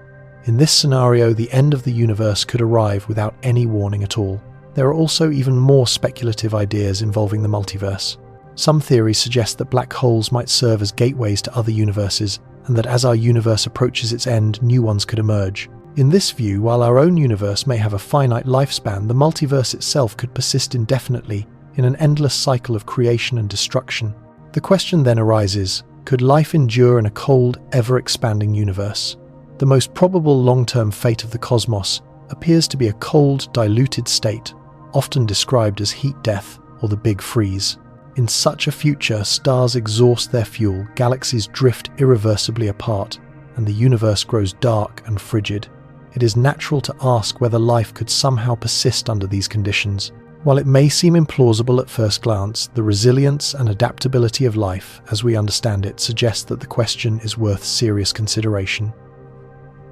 In this scenario, the end of the universe could arrive without any warning at all. There are also even more speculative ideas involving the multiverse. Some theories suggest that black holes might serve as gateways to other universes, and that as our universe approaches its end, new ones could emerge. In this view, while our own universe may have a finite lifespan, the multiverse itself could persist indefinitely in an endless cycle of creation and destruction. The question then arises, could life endure in a cold, ever-expanding universe? The most probable long-term fate of the cosmos appears to be a cold, diluted state, often described as heat death or the Big Freeze. In such a future, stars exhaust their fuel, galaxies drift irreversibly apart, and the universe grows dark and frigid. It is natural to ask whether life could somehow persist under these conditions. While it may seem implausible at first glance, the resilience and adaptability of life, as we understand it, suggests that the question is worth serious consideration.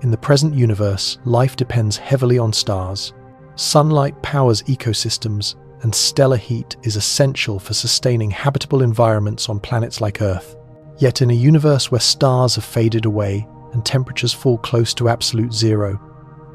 In the present universe, life depends heavily on stars. Sunlight powers ecosystems, and stellar heat is essential for sustaining habitable environments on planets like Earth. Yet in a universe where stars have faded away and temperatures fall close to absolute zero,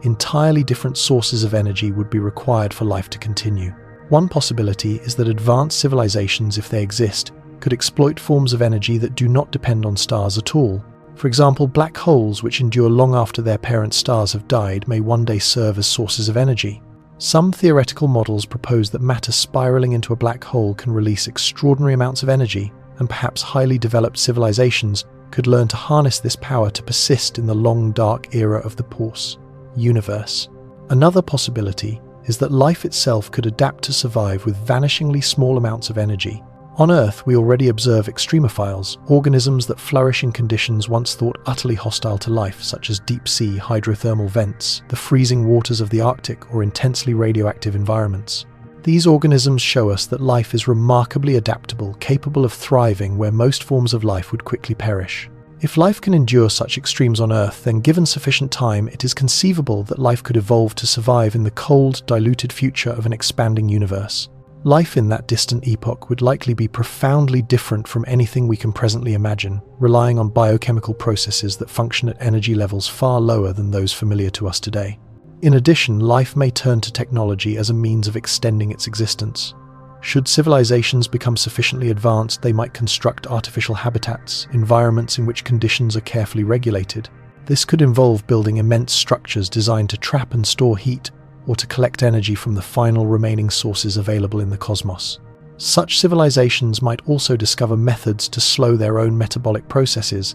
entirely different sources of energy would be required for life to continue. One possibility is that advanced civilizations, if they exist, could exploit forms of energy that do not depend on stars at all. For example, black holes, which endure long after their parent stars have died, may one day serve as sources of energy. Some theoretical models propose that matter spiraling into a black hole can release extraordinary amounts of energy, and perhaps highly developed civilizations could learn to harness this power to persist in the long dark era of the Pause universe. Another possibility is that life itself could adapt to survive with vanishingly small amounts of energy. On Earth, we already observe extremophiles, organisms that flourish in conditions once thought utterly hostile to life, such as deep-sea hydrothermal vents, the freezing waters of the Arctic, or intensely radioactive environments. These organisms show us that life is remarkably adaptable, capable of thriving where most forms of life would quickly perish. If life can endure such extremes on Earth, then given sufficient time, it is conceivable that life could evolve to survive in the cold, diluted future of an expanding universe. Life in that distant epoch would likely be profoundly different from anything we can presently imagine, relying on biochemical processes that function at energy levels far lower than those familiar to us today. In addition, life may turn to technology as a means of extending its existence. Should civilizations become sufficiently advanced, they might construct artificial habitats, environments in which conditions are carefully regulated. This could involve building immense structures designed to trap and store heat, or to collect energy from the final remaining sources available in the cosmos. Such civilizations might also discover methods to slow their own metabolic processes,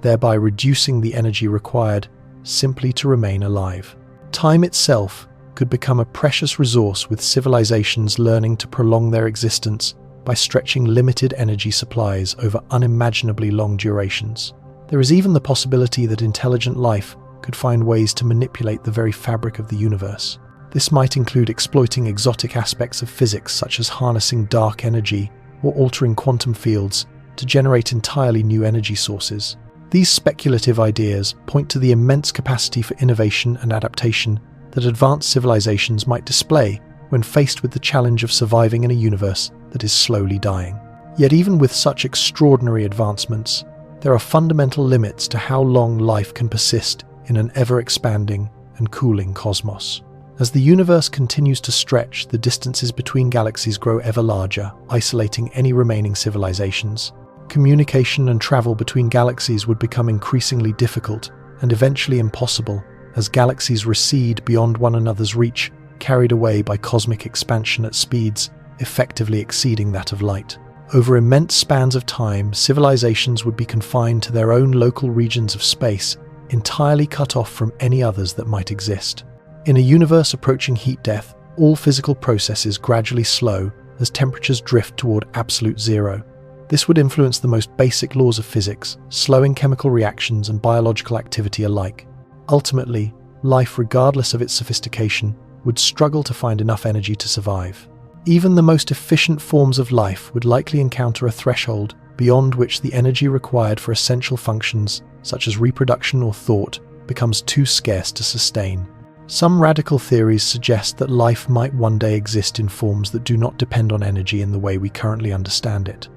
thereby reducing the energy required simply to remain alive. Time itself could become a precious resource, with civilizations learning to prolong their existence by stretching limited energy supplies over unimaginably long durations. There is even the possibility that intelligent life could find ways to manipulate the very fabric of the universe. This might include exploiting exotic aspects of physics, such as harnessing dark energy or altering quantum fields to generate entirely new energy sources. These speculative ideas point to the immense capacity for innovation and adaptation that advanced civilizations might display when faced with the challenge of surviving in a universe that is slowly dying. Yet even with such extraordinary advancements, there are fundamental limits to how long life can persist in an ever-expanding and cooling cosmos. As the universe continues to stretch, the distances between galaxies grow ever larger, isolating any remaining civilizations. Communication and travel between galaxies would become increasingly difficult and eventually impossible as galaxies recede beyond one another's reach, carried away by cosmic expansion at speeds effectively exceeding that of light. Over immense spans of time, civilizations would be confined to their own local regions of space, entirely cut off from any others that might exist. In a universe approaching heat death, all physical processes gradually slow as temperatures drift toward absolute zero. This would influence the most basic laws of physics, slowing chemical reactions and biological activity alike. Ultimately, life, regardless of its sophistication, would struggle to find enough energy to survive. Even the most efficient forms of life would likely encounter a threshold beyond which the energy required for essential functions, such as reproduction or thought, becomes too scarce to sustain. Some radical theories suggest that life might one day exist in forms that do not depend on energy in the way we currently understand it.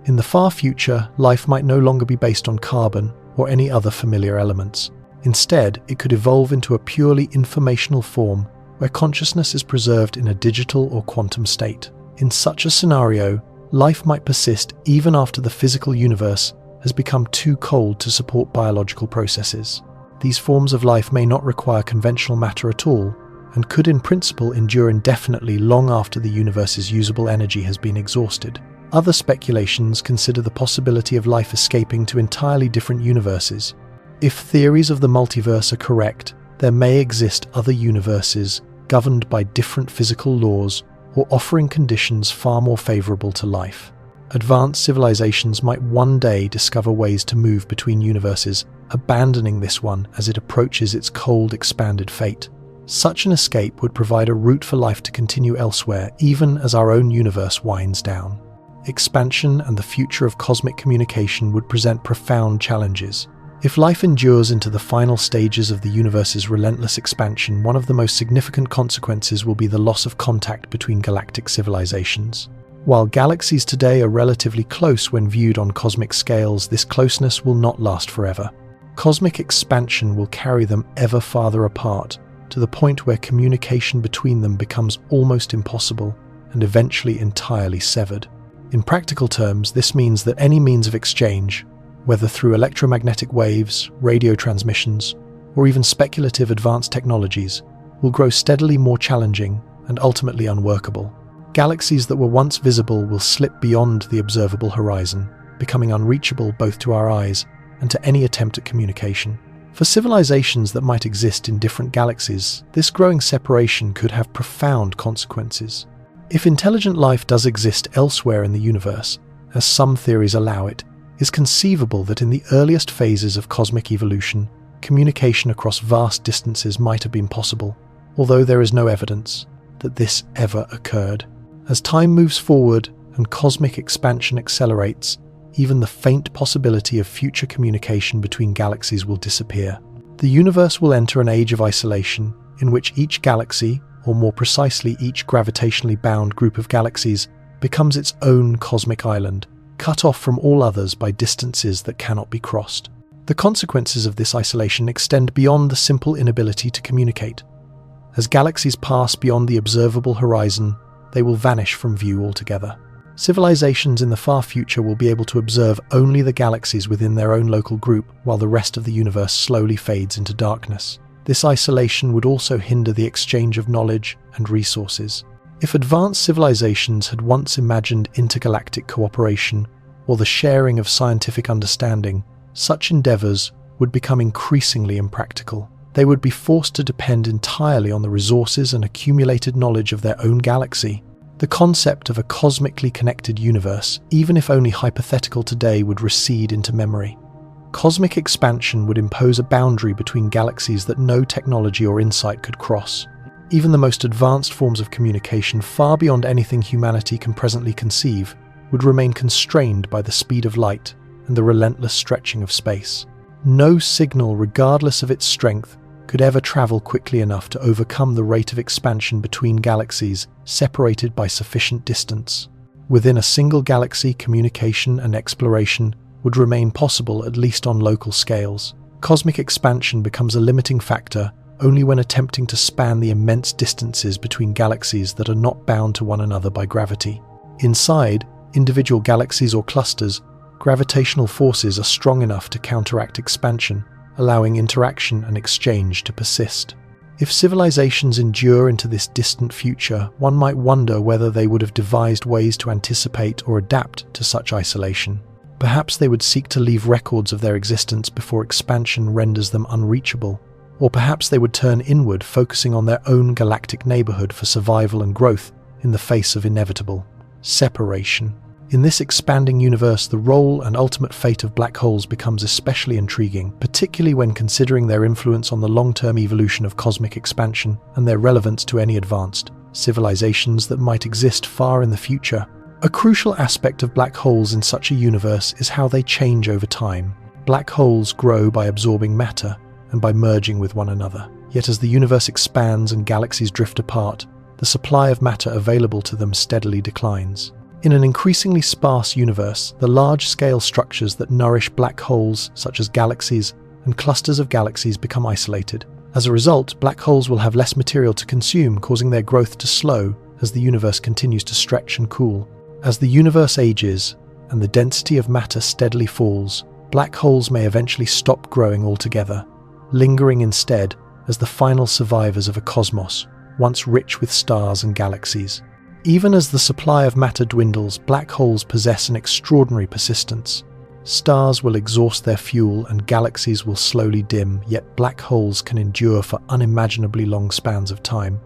In the far future, life might no longer be based on carbon or any other familiar elements. Instead, it could evolve into a purely informational form where consciousness is preserved in a digital or quantum state. In such a scenario, life might persist even after the physical universe has become too cold to support biological processes. These forms of life may not require conventional matter at all, and could in principle endure indefinitely long after the universe's usable energy has been exhausted. Other speculations consider the possibility of life escaping to entirely different universes. If theories of the multiverse are correct, there may exist other universes governed by different physical laws or offering conditions far more favorable to life. Advanced civilizations might one day discover ways to move between universes, abandoning this one as it approaches its cold, expanded fate. Such an escape would provide a route for life to continue elsewhere, even as our own universe winds down. Expansion and the future of cosmic communication would present profound challenges. If life endures into the final stages of the universe's relentless expansion, one of the most significant consequences will be the loss of contact between galactic civilizations. While galaxies today are relatively close when viewed on cosmic scales, this closeness will not last forever. Cosmic expansion will carry them ever farther apart, to the point where communication between them becomes almost impossible and eventually entirely severed. In practical terms, this means that any means of exchange, whether through electromagnetic waves, radio transmissions, or even speculative advanced technologies, will grow steadily more challenging and ultimately unworkable. Galaxies that were once visible will slip beyond the observable horizon, becoming unreachable both to our eyes and to any attempt at communication. For civilizations that might exist in different galaxies, this growing separation could have profound consequences. If intelligent life does exist elsewhere in the universe, as some theories allow it, is conceivable that in the earliest phases of cosmic evolution, communication across vast distances might have been possible, although there is no evidence that this ever occurred. As time moves forward and cosmic expansion accelerates, even the faint possibility of future communication between galaxies will disappear. The universe will enter an age of isolation, in which each galaxy, or more precisely each gravitationally bound group of galaxies, becomes its own cosmic island, cut off from all others by distances that cannot be crossed. The consequences of this isolation extend beyond the simple inability to communicate. As galaxies pass beyond the observable horizon, they will vanish from view altogether. Civilizations in the far future will be able to observe only the galaxies within their own local group, while the rest of the universe slowly fades into darkness. This isolation would also hinder the exchange of knowledge and resources. If advanced civilizations had once imagined intergalactic cooperation or the sharing of scientific understanding, such endeavors would become increasingly impractical. They would be forced to depend entirely on the resources and accumulated knowledge of their own galaxy. The concept of a cosmically connected universe, even if only hypothetical today, would recede into memory. Cosmic expansion would impose a boundary between galaxies that no technology or insight could cross. Even the most advanced forms of communication, far beyond anything humanity can presently conceive, would remain constrained by the speed of light and the relentless stretching of space. No signal, regardless of its strength, could ever travel quickly enough to overcome the rate of expansion between galaxies separated by sufficient distance. Within a single galaxy, communication and exploration would remain possible, at least on local scales. Cosmic expansion becomes a limiting factor only when attempting to span the immense distances between galaxies that are not bound to one another by gravity. Inside individual galaxies or clusters, gravitational forces are strong enough to counteract expansion, allowing interaction and exchange to persist. If civilizations endure into this distant future, one might wonder whether they would have devised ways to anticipate or adapt to such isolation. Perhaps they would seek to leave records of their existence before expansion renders them unreachable. Or perhaps they would turn inward, focusing on their own galactic neighborhood for survival and growth in the face of inevitable separation. In this expanding universe, the role and ultimate fate of black holes becomes especially intriguing, particularly when considering their influence on the long-term evolution of cosmic expansion and their relevance to any advanced civilizations that might exist far in the future. A crucial aspect of black holes in such a universe is how they change over time. Black holes grow by absorbing matter and by merging with one another. Yet as the universe expands and galaxies drift apart, the supply of matter available to them steadily declines. In an increasingly sparse universe, the large-scale structures that nourish black holes, such as galaxies and clusters of galaxies, become isolated. As a result, black holes will have less material to consume, causing their growth to slow as the universe continues to stretch and cool. As the universe ages and the density of matter steadily falls, black holes may eventually stop growing altogether, lingering instead as the final survivors of a cosmos once rich with stars and galaxies. Even as the supply of matter dwindles, black holes possess an extraordinary persistence. Stars will exhaust their fuel and galaxies will slowly dim, yet black holes can endure for unimaginably long spans of time.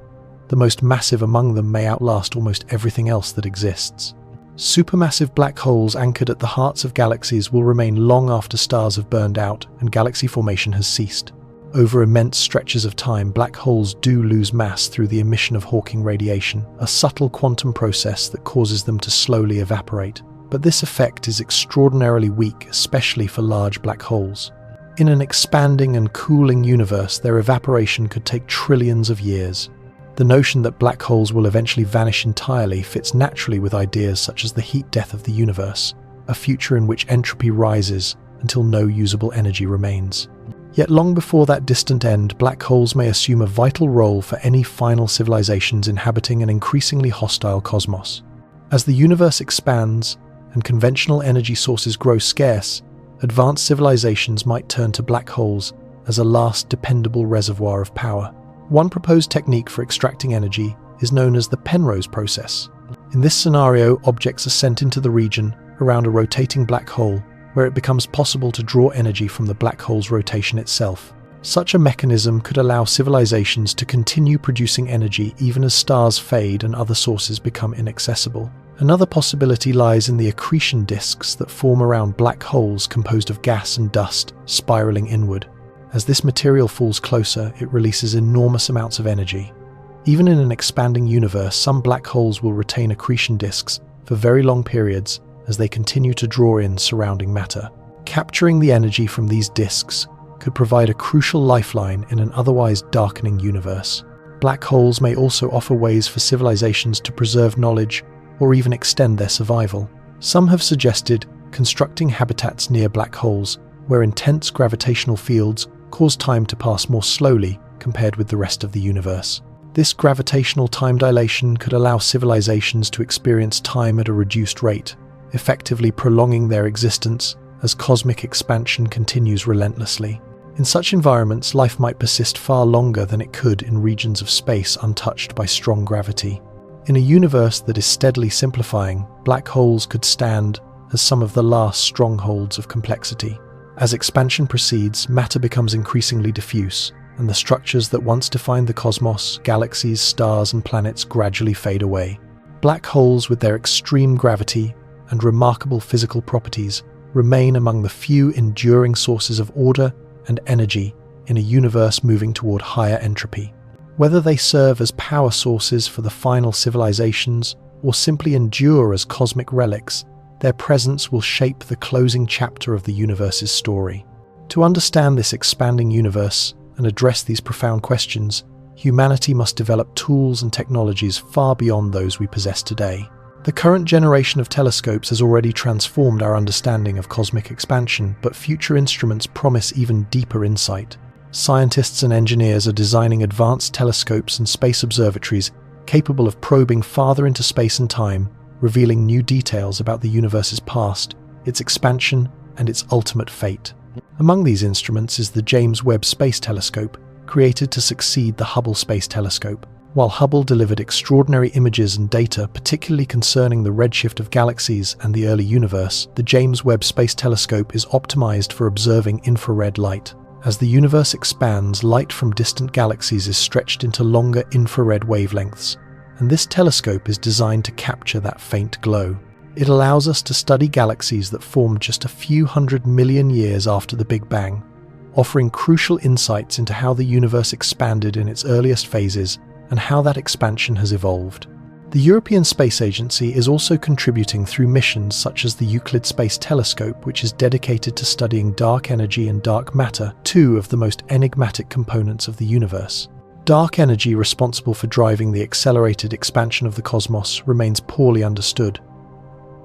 The most massive among them may outlast almost everything else that exists. Supermassive black holes anchored at the hearts of galaxies will remain long after stars have burned out and galaxy formation has ceased. Over immense stretches of time, black holes do lose mass through the emission of Hawking radiation, a subtle quantum process that causes them to slowly evaporate. But this effect is extraordinarily weak, especially for large black holes. In an expanding and cooling universe, their evaporation could take trillions of years. The notion that black holes will eventually vanish entirely fits naturally with ideas such as the heat death of the universe, a future in which entropy rises until no usable energy remains. Yet long before that distant end, black holes may assume a vital role for any final civilizations inhabiting an increasingly hostile cosmos. As the universe expands and conventional energy sources grow scarce, advanced civilizations might turn to black holes as a last dependable reservoir of power. One proposed technique for extracting energy is known as the Penrose process. In this scenario, objects are sent into the region around a rotating black hole, where it becomes possible to draw energy from the black hole's rotation itself. Such a mechanism could allow civilizations to continue producing energy even as stars fade and other sources become inaccessible. Another possibility lies in the accretion disks that form around black holes composed of gas and dust, spiraling inward. As this material falls closer, it releases enormous amounts of energy. Even in an expanding universe, some black holes will retain accretion disks for very long periods as they continue to draw in surrounding matter. Capturing the energy from these disks could provide a crucial lifeline in an otherwise darkening universe. Black holes may also offer ways for civilizations to preserve knowledge or even extend their survival. Some have suggested constructing habitats near black holes where intense gravitational fields cause time to pass more slowly compared with the rest of the universe. This gravitational time dilation could allow civilizations to experience time at a reduced rate, effectively prolonging their existence as cosmic expansion continues relentlessly. In such environments, life might persist far longer than it could in regions of space untouched by strong gravity. In a universe that is steadily simplifying, black holes could stand as some of the last strongholds of complexity. As expansion proceeds, matter becomes increasingly diffuse, and the structures that once defined the cosmos, galaxies, stars, and planets gradually fade away. Black holes, with their extreme gravity and remarkable physical properties, remain among the few enduring sources of order and energy in a universe moving toward higher entropy. Whether they serve as power sources for the final civilizations or simply endure as cosmic relics, their presence will shape the closing chapter of the universe's story. To understand this expanding universe and address these profound questions, humanity must develop tools and technologies far beyond those we possess today. The current generation of telescopes has already transformed our understanding of cosmic expansion, but future instruments promise even deeper insight. Scientists and engineers are designing advanced telescopes and space observatories capable of probing farther into space and time, revealing new details about the universe's past, its expansion, and its ultimate fate. Among these instruments is the James Webb Space Telescope, created to succeed the Hubble Space Telescope. While Hubble delivered extraordinary images and data, particularly concerning the redshift of galaxies and the early universe, the James Webb Space Telescope is optimized for observing infrared light. As the universe expands, light from distant galaxies is stretched into longer infrared wavelengths, and this telescope is designed to capture that faint glow. It allows us to study galaxies that formed just a few 100 million years after the Big Bang, offering crucial insights into how the universe expanded in its earliest phases and how that expansion has evolved. The European Space Agency is also contributing through missions such as the Euclid Space Telescope, which is dedicated to studying dark energy and dark matter, two of the most enigmatic components of the universe. Dark energy, responsible for driving the accelerated expansion of the cosmos, remains poorly understood.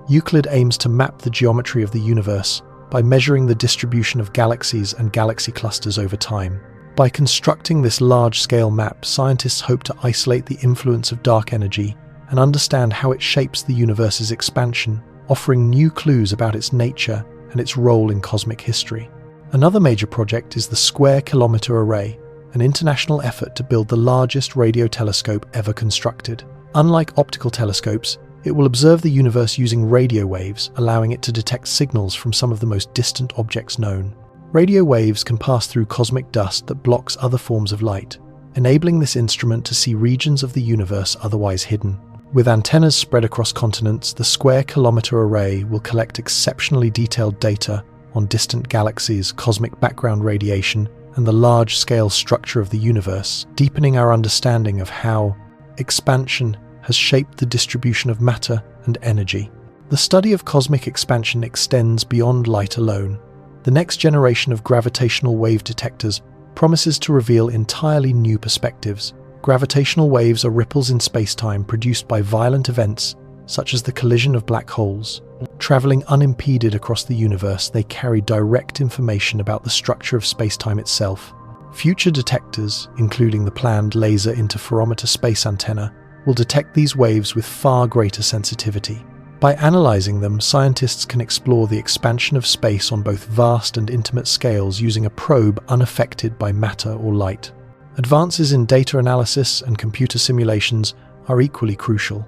Euclid aims to map the geometry of the universe by measuring the distribution of galaxies and galaxy clusters over time. By constructing this large-scale map, scientists hope to isolate the influence of dark energy and understand how it shapes the universe's expansion, offering new clues about its nature and its role in cosmic history. Another major project is the Square Kilometre Array, an international effort to build the largest radio telescope ever constructed. Unlike optical telescopes, it will observe the universe using radio waves, allowing it to detect signals from some of the most distant objects known. Radio waves can pass through cosmic dust that blocks other forms of light, enabling this instrument to see regions of the universe otherwise hidden. With antennas spread across continents, the Square Kilometre Array will collect exceptionally detailed data on distant galaxies, cosmic background radiation, and the large-scale structure of the universe, deepening our understanding of how expansion has shaped the distribution of matter and energy. The study of cosmic expansion extends beyond light alone. The next generation of gravitational wave detectors promises to reveal entirely new perspectives. Gravitational waves are ripples in space-time produced by violent events such as the collision of black holes. Traveling unimpeded across the universe, they carry direct information about the structure of space-time itself. Future detectors, including the planned laser interferometer space antenna, will detect these waves with far greater sensitivity. By analyzing them, scientists can explore the expansion of space on both vast and intimate scales using a probe unaffected by matter or light. Advances in data analysis and computer simulations are equally crucial.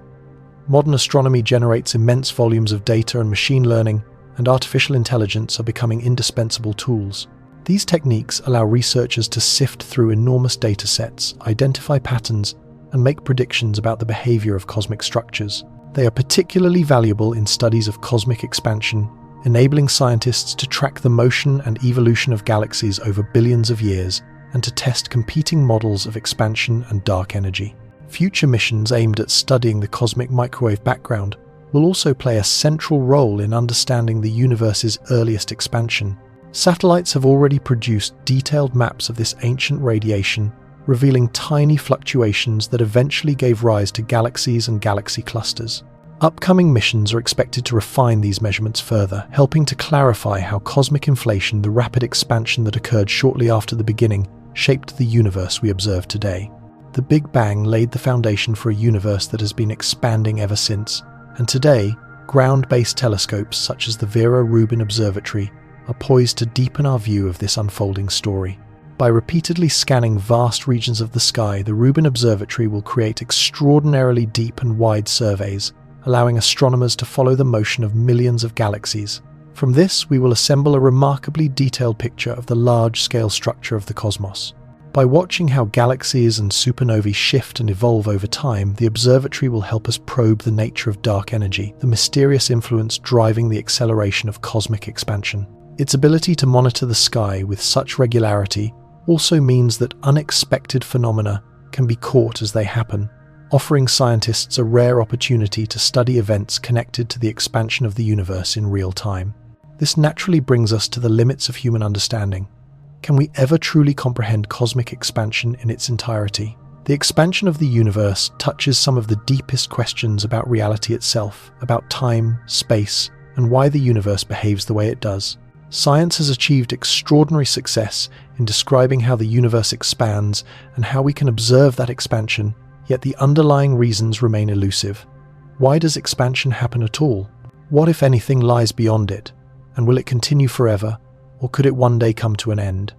Modern astronomy generates immense volumes of data, and machine learning and artificial intelligence are becoming indispensable tools. These techniques allow researchers to sift through enormous data sets, identify patterns, and make predictions about the behavior of cosmic structures. They are particularly valuable in studies of cosmic expansion, enabling scientists to track the motion and evolution of galaxies over billions of years and to test competing models of expansion and dark energy. Future missions aimed at studying the cosmic microwave background will also play a central role in understanding the universe's earliest expansion. Satellites have already produced detailed maps of this ancient radiation, revealing tiny fluctuations that eventually gave rise to galaxies and galaxy clusters. Upcoming missions are expected to refine these measurements further, helping to clarify how cosmic inflation, the rapid expansion that occurred shortly after the beginning, shaped the universe we observe today. The Big Bang laid the foundation for a universe that has been expanding ever since, and today, ground-based telescopes such as the Vera Rubin Observatory are poised to deepen our view of this unfolding story. By repeatedly scanning vast regions of the sky, the Rubin Observatory will create extraordinarily deep and wide surveys, allowing astronomers to follow the motion of millions of galaxies. From this, we will assemble a remarkably detailed picture of the large-scale structure of the cosmos. By watching how galaxies and supernovae shift and evolve over time, the observatory will help us probe the nature of dark energy, the mysterious influence driving the acceleration of cosmic expansion. Its ability to monitor the sky with such regularity also means that unexpected phenomena can be caught as they happen, offering scientists a rare opportunity to study events connected to the expansion of the universe in real time. This naturally brings us to the limits of human understanding. Can we ever truly comprehend cosmic expansion in its entirety? The expansion of the universe touches some of the deepest questions about reality itself, about time, space, and why the universe behaves the way it does. Science has achieved extraordinary success in describing how the universe expands and how we can observe that expansion, yet the underlying reasons remain elusive. Why does expansion happen at all? What, if anything, lies beyond it? And will it continue forever? Or could it one day come to an end?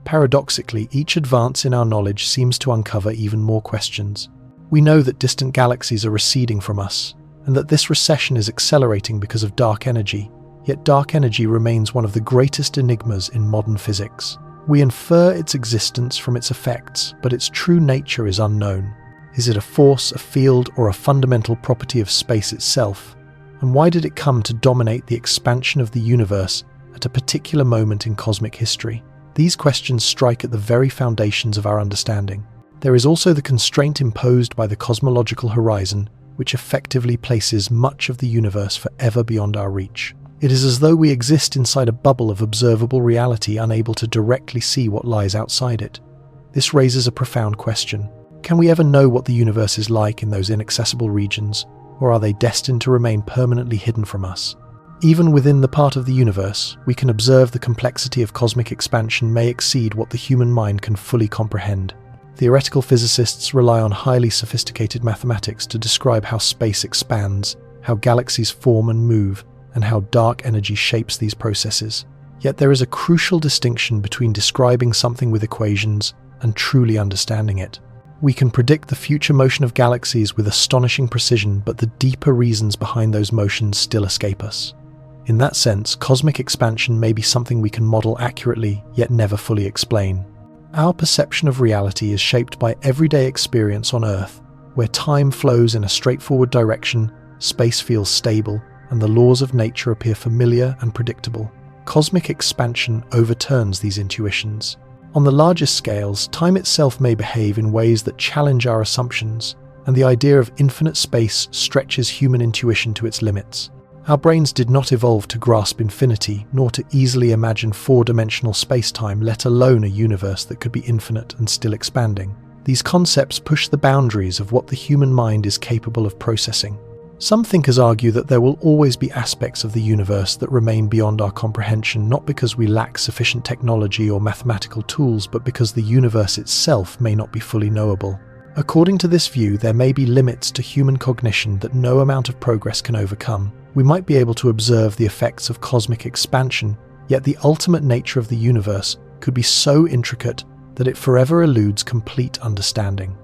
Paradoxically, each advance in our knowledge seems to uncover even more questions. We know that distant galaxies are receding from us, and that this recession is accelerating because of dark energy. Yet dark energy remains one of the greatest enigmas in modern physics. We infer its existence from its effects, but its true nature is unknown. Is it a force, a field, or a fundamental property of space itself? And why did it come to dominate the expansion of the universe at a particular moment in cosmic history? These questions strike at the very foundations of our understanding. There is also the constraint imposed by the cosmological horizon, which effectively places much of the universe forever beyond our reach. It is as though we exist inside a bubble of observable reality, unable to directly see what lies outside it. This raises a profound question. Can we ever know what the universe is like in those inaccessible regions, or are they destined to remain permanently hidden from us? Even within the part of the universe, we can observe the complexity of cosmic expansion may exceed what the human mind can fully comprehend. Theoretical physicists rely on highly sophisticated mathematics to describe how space expands, how galaxies form and move, and how dark energy shapes these processes. Yet there is a crucial distinction between describing something with equations and truly understanding it. We can predict the future motion of galaxies with astonishing precision, but the deeper reasons behind those motions still escape us. In that sense, cosmic expansion may be something we can model accurately, yet never fully explain. Our perception of reality is shaped by everyday experience on Earth, where time flows in a straightforward direction, space feels stable, and the laws of nature appear familiar and predictable. Cosmic expansion overturns these intuitions. On the largest scales, time itself may behave in ways that challenge our assumptions, and the idea of infinite space stretches human intuition to its limits. Our brains did not evolve to grasp infinity, nor to easily imagine four-dimensional space-time, let alone a universe that could be infinite and still expanding. These concepts push the boundaries of what the human mind is capable of processing. Some thinkers argue that there will always be aspects of the universe that remain beyond our comprehension, not because we lack sufficient technology or mathematical tools, but because the universe itself may not be fully knowable. According to this view, there may be limits to human cognition that no amount of progress can overcome. We might be able to observe the effects of cosmic expansion, yet the ultimate nature of the universe could be so intricate that it forever eludes complete understanding.